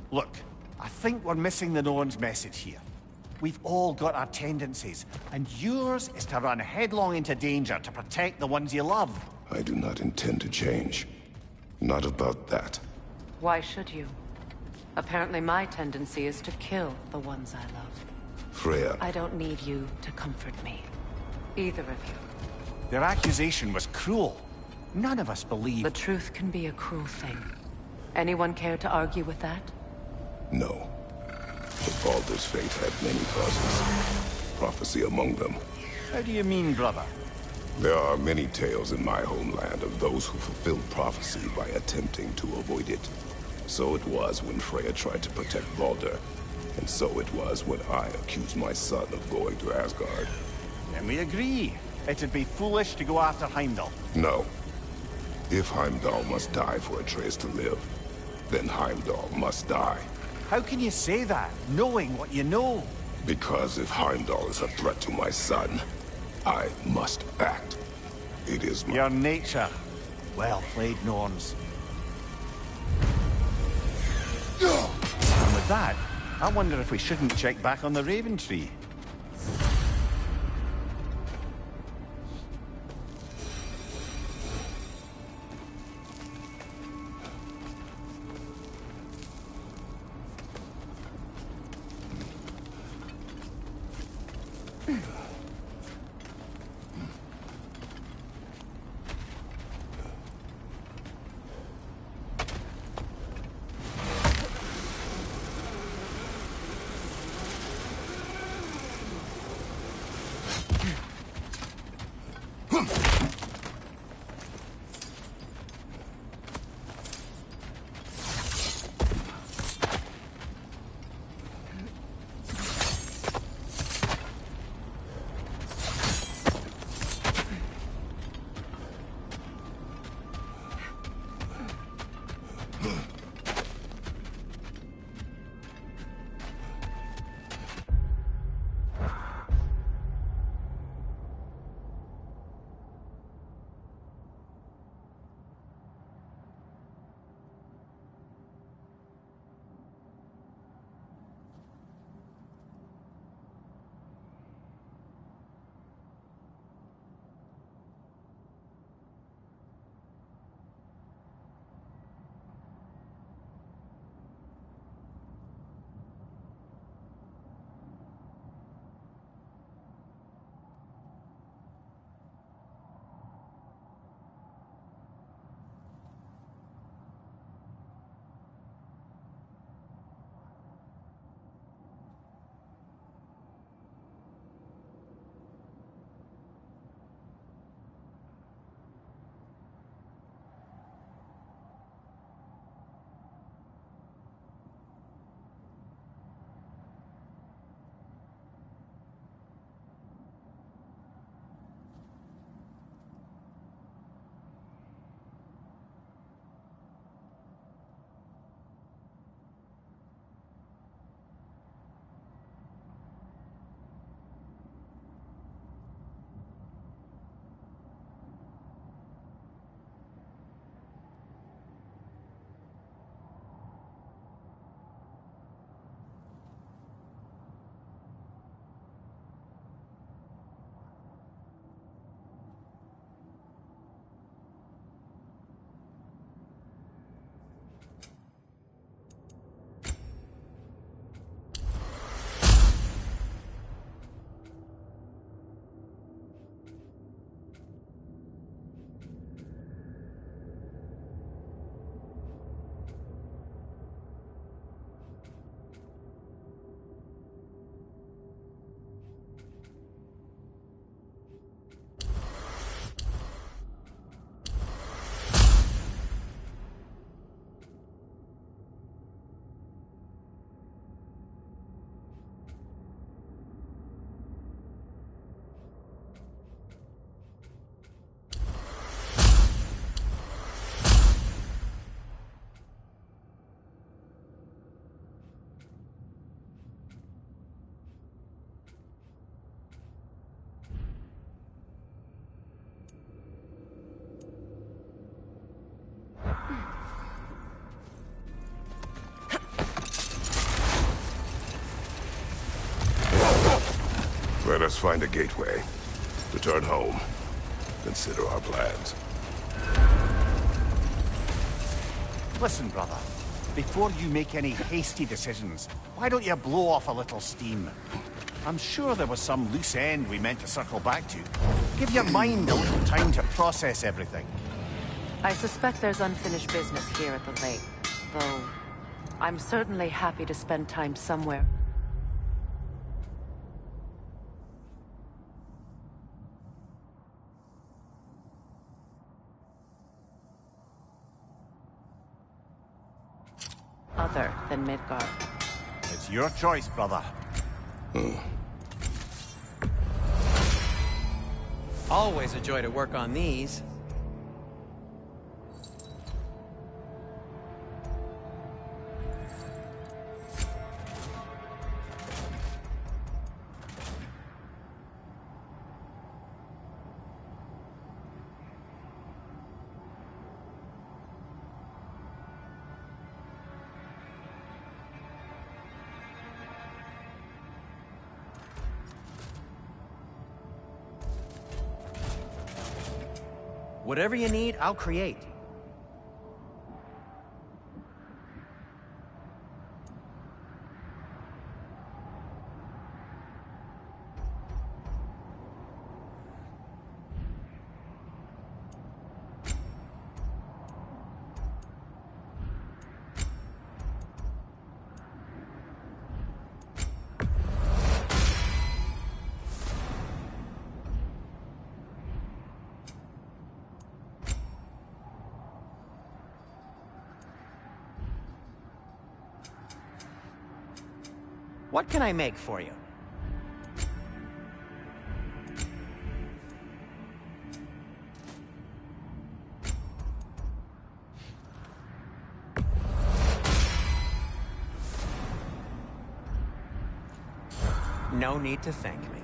Look, I think we're missing the Norn's message here. We've all got our tendencies, and yours is to run headlong into danger to protect the ones you love. I do not intend to change. Not about that. Why should you? Apparently my tendency is to kill the ones I love. Freya. I don't need you to comfort me. Either of you. Their accusation was cruel. None of us believe... The truth can be a cruel thing. Anyone care to argue with that? No. But Baldur's fate had many causes. Prophecy among them. How do you mean, brother? There are many tales in my homeland of those who fulfilled prophecy by attempting to avoid it. So it was when Freya tried to protect Baldur. And so it was when I accused my son of going to Asgard. Then we agree. It'd be foolish to go after Heimdall. No. If Heimdall must die for Atreus to live, then Heimdall must die. How can you say that, knowing what you know? Because if Heimdall is a threat to my son, I must act. It is my... Your nature. Well played, Norns. And with that, I wonder if we shouldn't check back on the Raven Tree. Let us find a gateway. Return home. Consider our plans. Listen, brother. Before you make any hasty decisions, why don't you blow off a little steam? I'm sure there was some loose end we meant to circle back to. Give your mind a little time to process everything. I suspect there's unfinished business here at the lake, though I'm certainly happy to spend time somewhere. Other than Midgard. It's your choice, brother. Always a joy to work on these. Whatever you need, I'll create. What can I make for you? No need to thank me.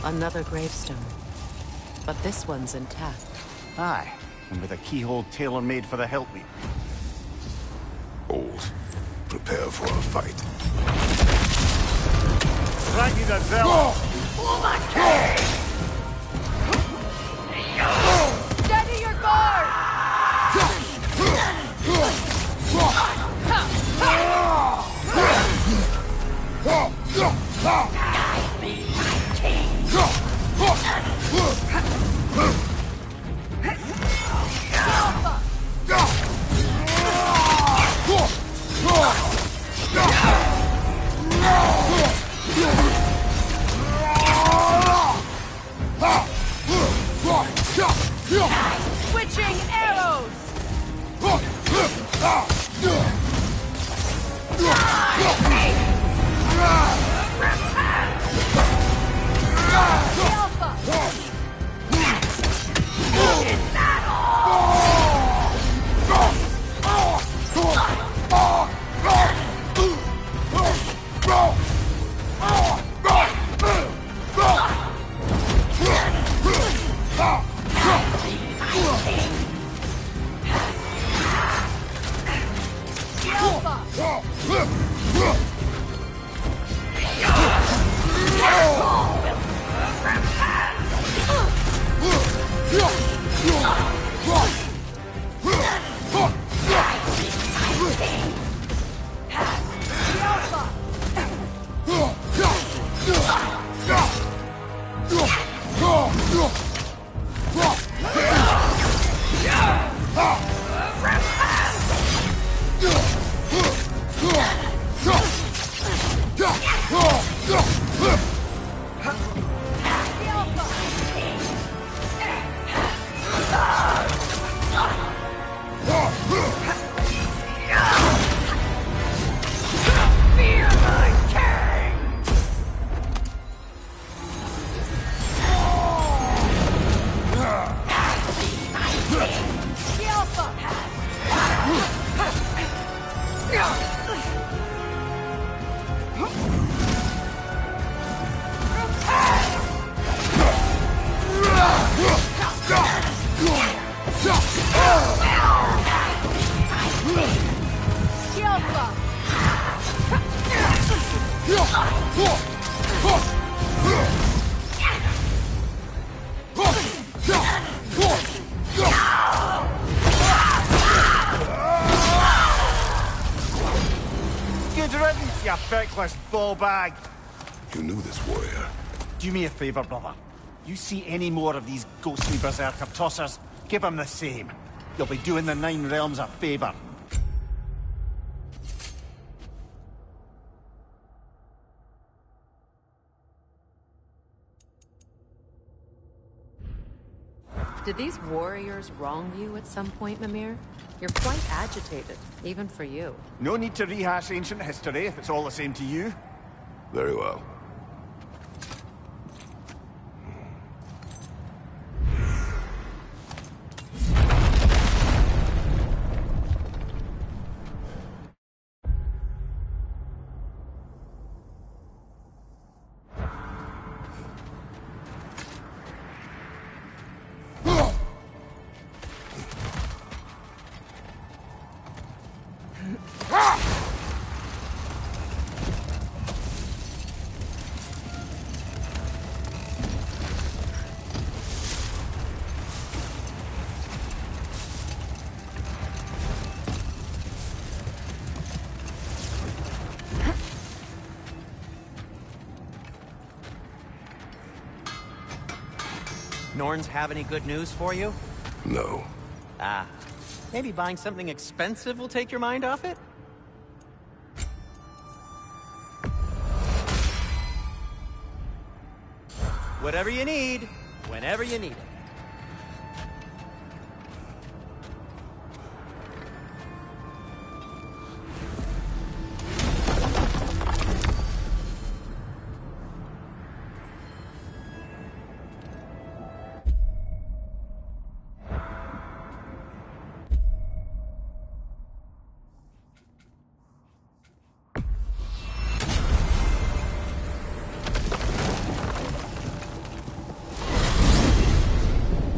Another gravestone. But this one's intact. Aye, and with a keyhole tailor-made for the helpmeet. Old. Prepare for a fight. Ranky the Zell! Steady your guard! Switching arrows! Is that all? Good riddance, you feckless ball bag. You knew this warrior. Do me a favor, brother. You see any more of these ghostly berserker tossers, give them the same. You'll be doing the Nine Realms a favor. Did these warriors wrong you at some point, Mimir? You're quite agitated, even for you. No need to rehash ancient history if it's all the same to you. Very well. Norns have any good news for you? No. Ah, maybe buying something expensive will take your mind off it? Whatever you need, whenever you need it.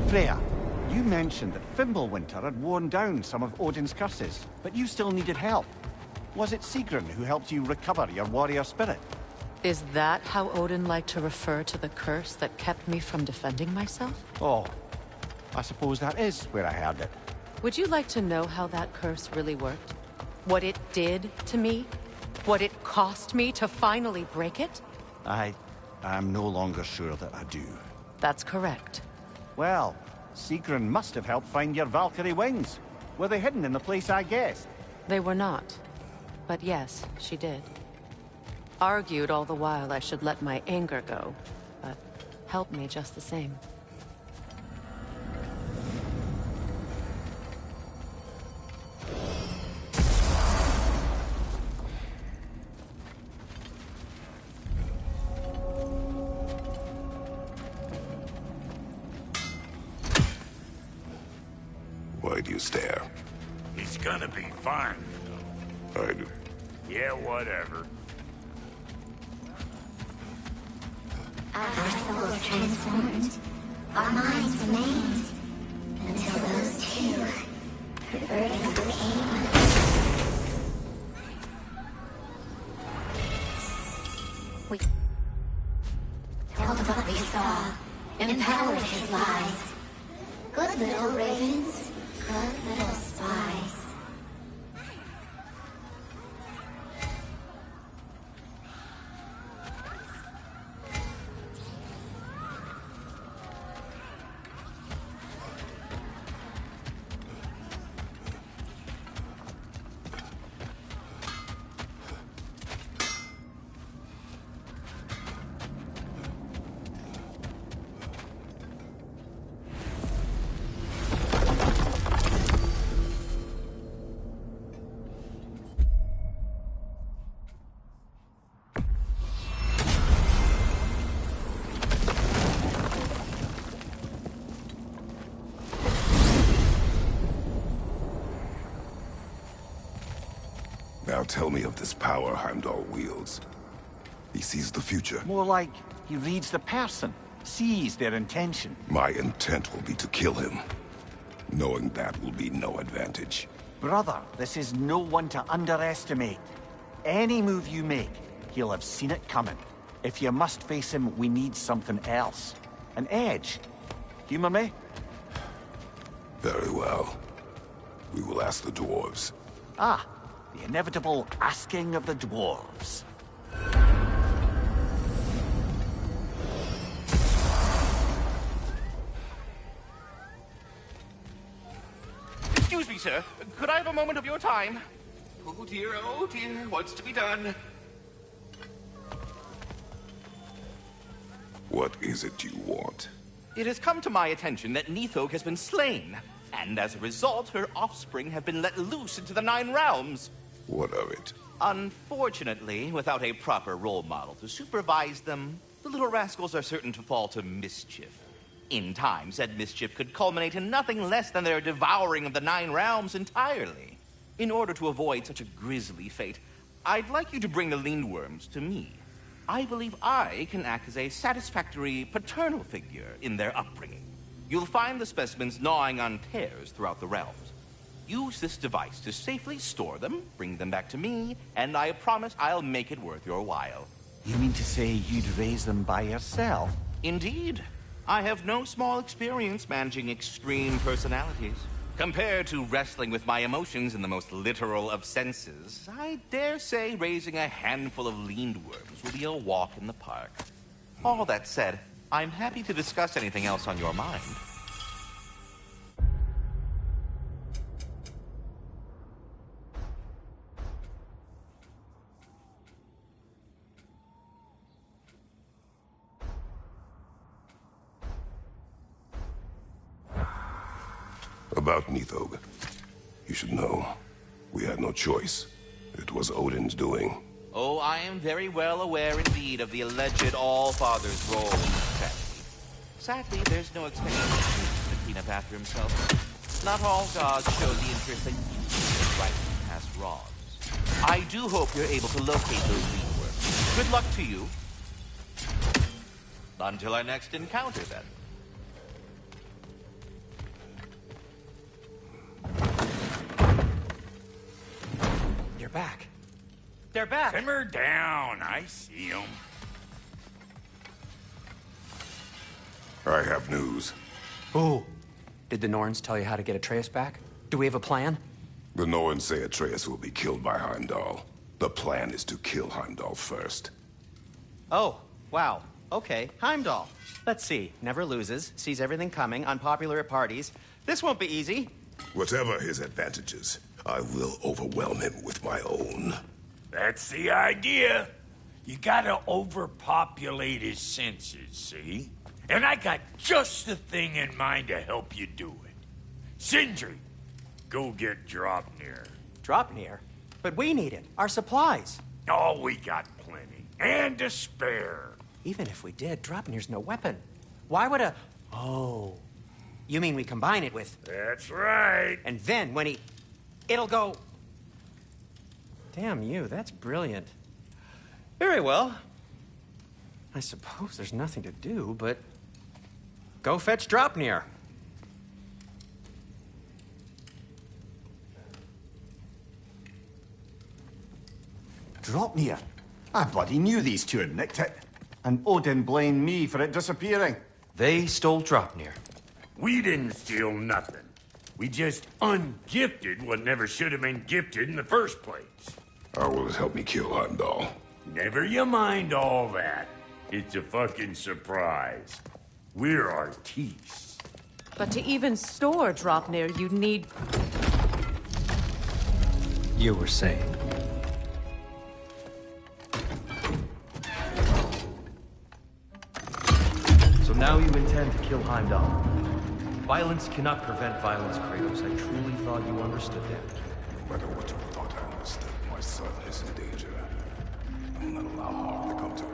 Freya, you mentioned that Fimbulwinter had worn down some of Odin's curses, but you still needed help. Was it Sigrun who helped you recover your warrior spirit? Is that how Odin liked to refer to the curse that kept me from defending myself? Oh, I suppose that is where I heard it. Would you like to know how that curse really worked? What it did to me? What it cost me to finally break it? I'm no longer sure that I do. That's correct. Well, Sigrun must have helped find your Valkyrie wings. Were they hidden in the place I guessed? They were not. But yes, she did. Argued all the while I should let my anger go, but helped me just the same. did you stare? He's gonna be fine. Yeah, whatever. Our souls transformed, our minds remained, until those two perverted and became. We told what we saw, empowered his lies. Good little ravens, good little spies. Now tell me of this power Heimdall wields. He sees the future. More like he reads the person, sees their intention. My intent will be to kill him. Knowing that will be no advantage. Brother, this is no one to underestimate. Any move you make, he'll have seen it coming. If you must face him, we need something else. An edge. Humor me? Very well. We will ask the dwarves. Ah, the inevitable asking of the dwarves. Excuse me, sir. Could I have a moment of your time? Oh dear, what's to be done? What is it you want? It has come to my attention that Nithog has been slain, and as a result, her offspring have been let loose into the Nine Realms. What of it? Unfortunately, without a proper role model to supervise them, the little rascals are certain to fall to mischief. In time, said mischief could culminate in nothing less than their devouring of the Nine Realms entirely. In order to avoid such a grisly fate, I'd like you to bring the Lindworms to me. I believe I can act as a satisfactory paternal figure in their upbringing. You'll find the specimens gnawing on tears throughout the realms. Use this device to safely store them, bring them back to me, and I promise I'll make it worth your while. You mean to say you'd raise them by yourself? Indeed. I have no small experience managing extreme personalities. Compared to wrestling with my emotions in the most literal of senses, I dare say raising a handful of Lindworms will be a walk in the park. All that said, I'm happy to discuss anything else on your mind. About Nithog. You should know. We had no choice. It was Odin's doing. Oh, I am very well aware indeed of the alleged All-Father's role in the tragedy. Sadly, there's no expectation to clean up after himself. Not all gods show the interest that you in right past wrongs. I do hope you're able to locate those Lindworms. Good luck to you. Until our next encounter, then. You're back. They're back. Simmer down. I see them. I have news. Oh. Did the Norns tell you how to get Atreus back? Do we have a plan? The Norns say Atreus will be killed by Heimdall. The plan is to kill Heimdall first. Oh, wow. Okay, Heimdall. Let's see. Never loses, sees everything coming, unpopular at parties. This won't be easy. Whatever his advantages, I will overwhelm him with my own. That's the idea. You gotta overpopulate his senses, see? And I got just the thing in mind to help you do it. Sindri, go get Draupnir. Draupnir? But we need it. Our supplies. Oh, we got plenty. And to spare. Even if we did, Draupnir's no weapon. Why would a... Oh. You mean we combine it with... That's right. And then when he... It'll go... Damn you, that's brilliant. Very well. I suppose there's nothing to do, but... Go fetch Dropnir. Dropnir? I bloody knew these two had nicked it. And Odin blamed me for it disappearing. They stole Dropnir. We didn't steal nothing. We just ungifted what never should have been gifted in the first place. How will it help me kill Heimdall? Never you mind all that. It's a fucking surprise. We're artistes. But to even store Dropnir, you'd need... You were saying... So now you intend to kill Heimdall. Violence cannot prevent violence, Kratos. I truly thought you understood that. No matter what you thought I understood, my son is in danger. I will not allow harm to come to him.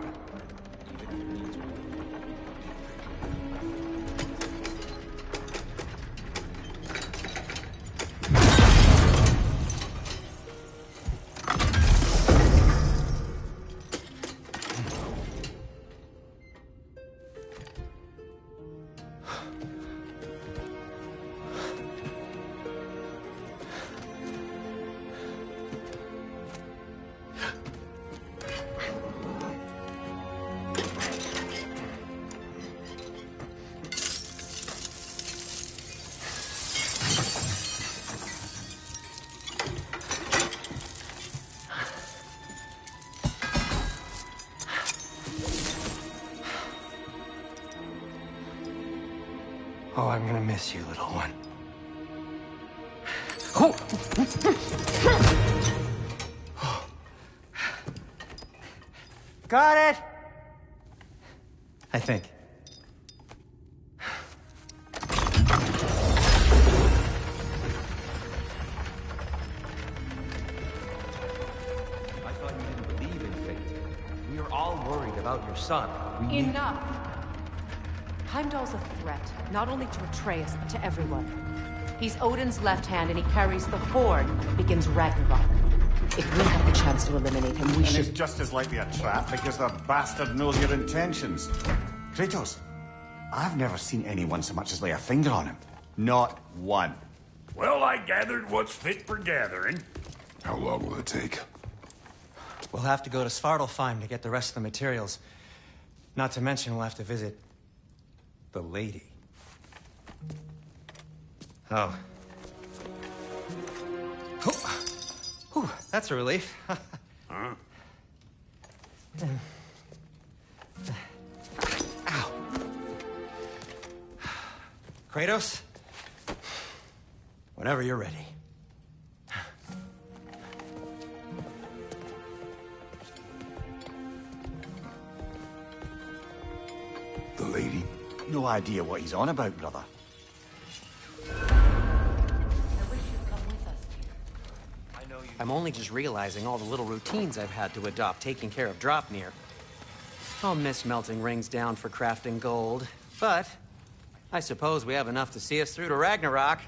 Oh, I'm gonna miss you, little one. Oh! Got it! I think. I thought you didn't believe in fate. We are all worried about your son. Enough! Heimdall's a threat, not only to Atreus, but to everyone. He's Odin's left hand, and he carries the Horde that begins Ragnarok. If we have the chance to eliminate him, we should... It's just as likely a trap because the bastard knows your intentions. Kratos, I've never seen anyone so much as lay a finger on him. Not one. Well, I gathered what's fit for gathering. How long will it take? We'll have to go to Svartalfheim to get the rest of the materials. Not to mention we'll have to visit... the lady. Oh. Whew, that's a relief. Huh? Ow. Kratos? Whenever you're ready. The lady? No idea what he's on about, brother. I'm only just realizing all the little routines I've had to adopt taking care of Dropnir. I'll miss melting rings down for crafting gold, but I suppose we have enough to see us through to Ragnarok.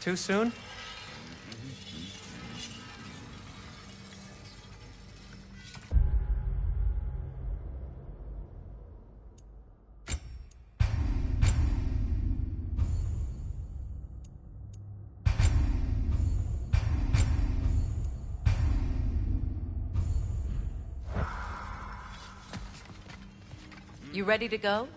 Too soon? You ready to go?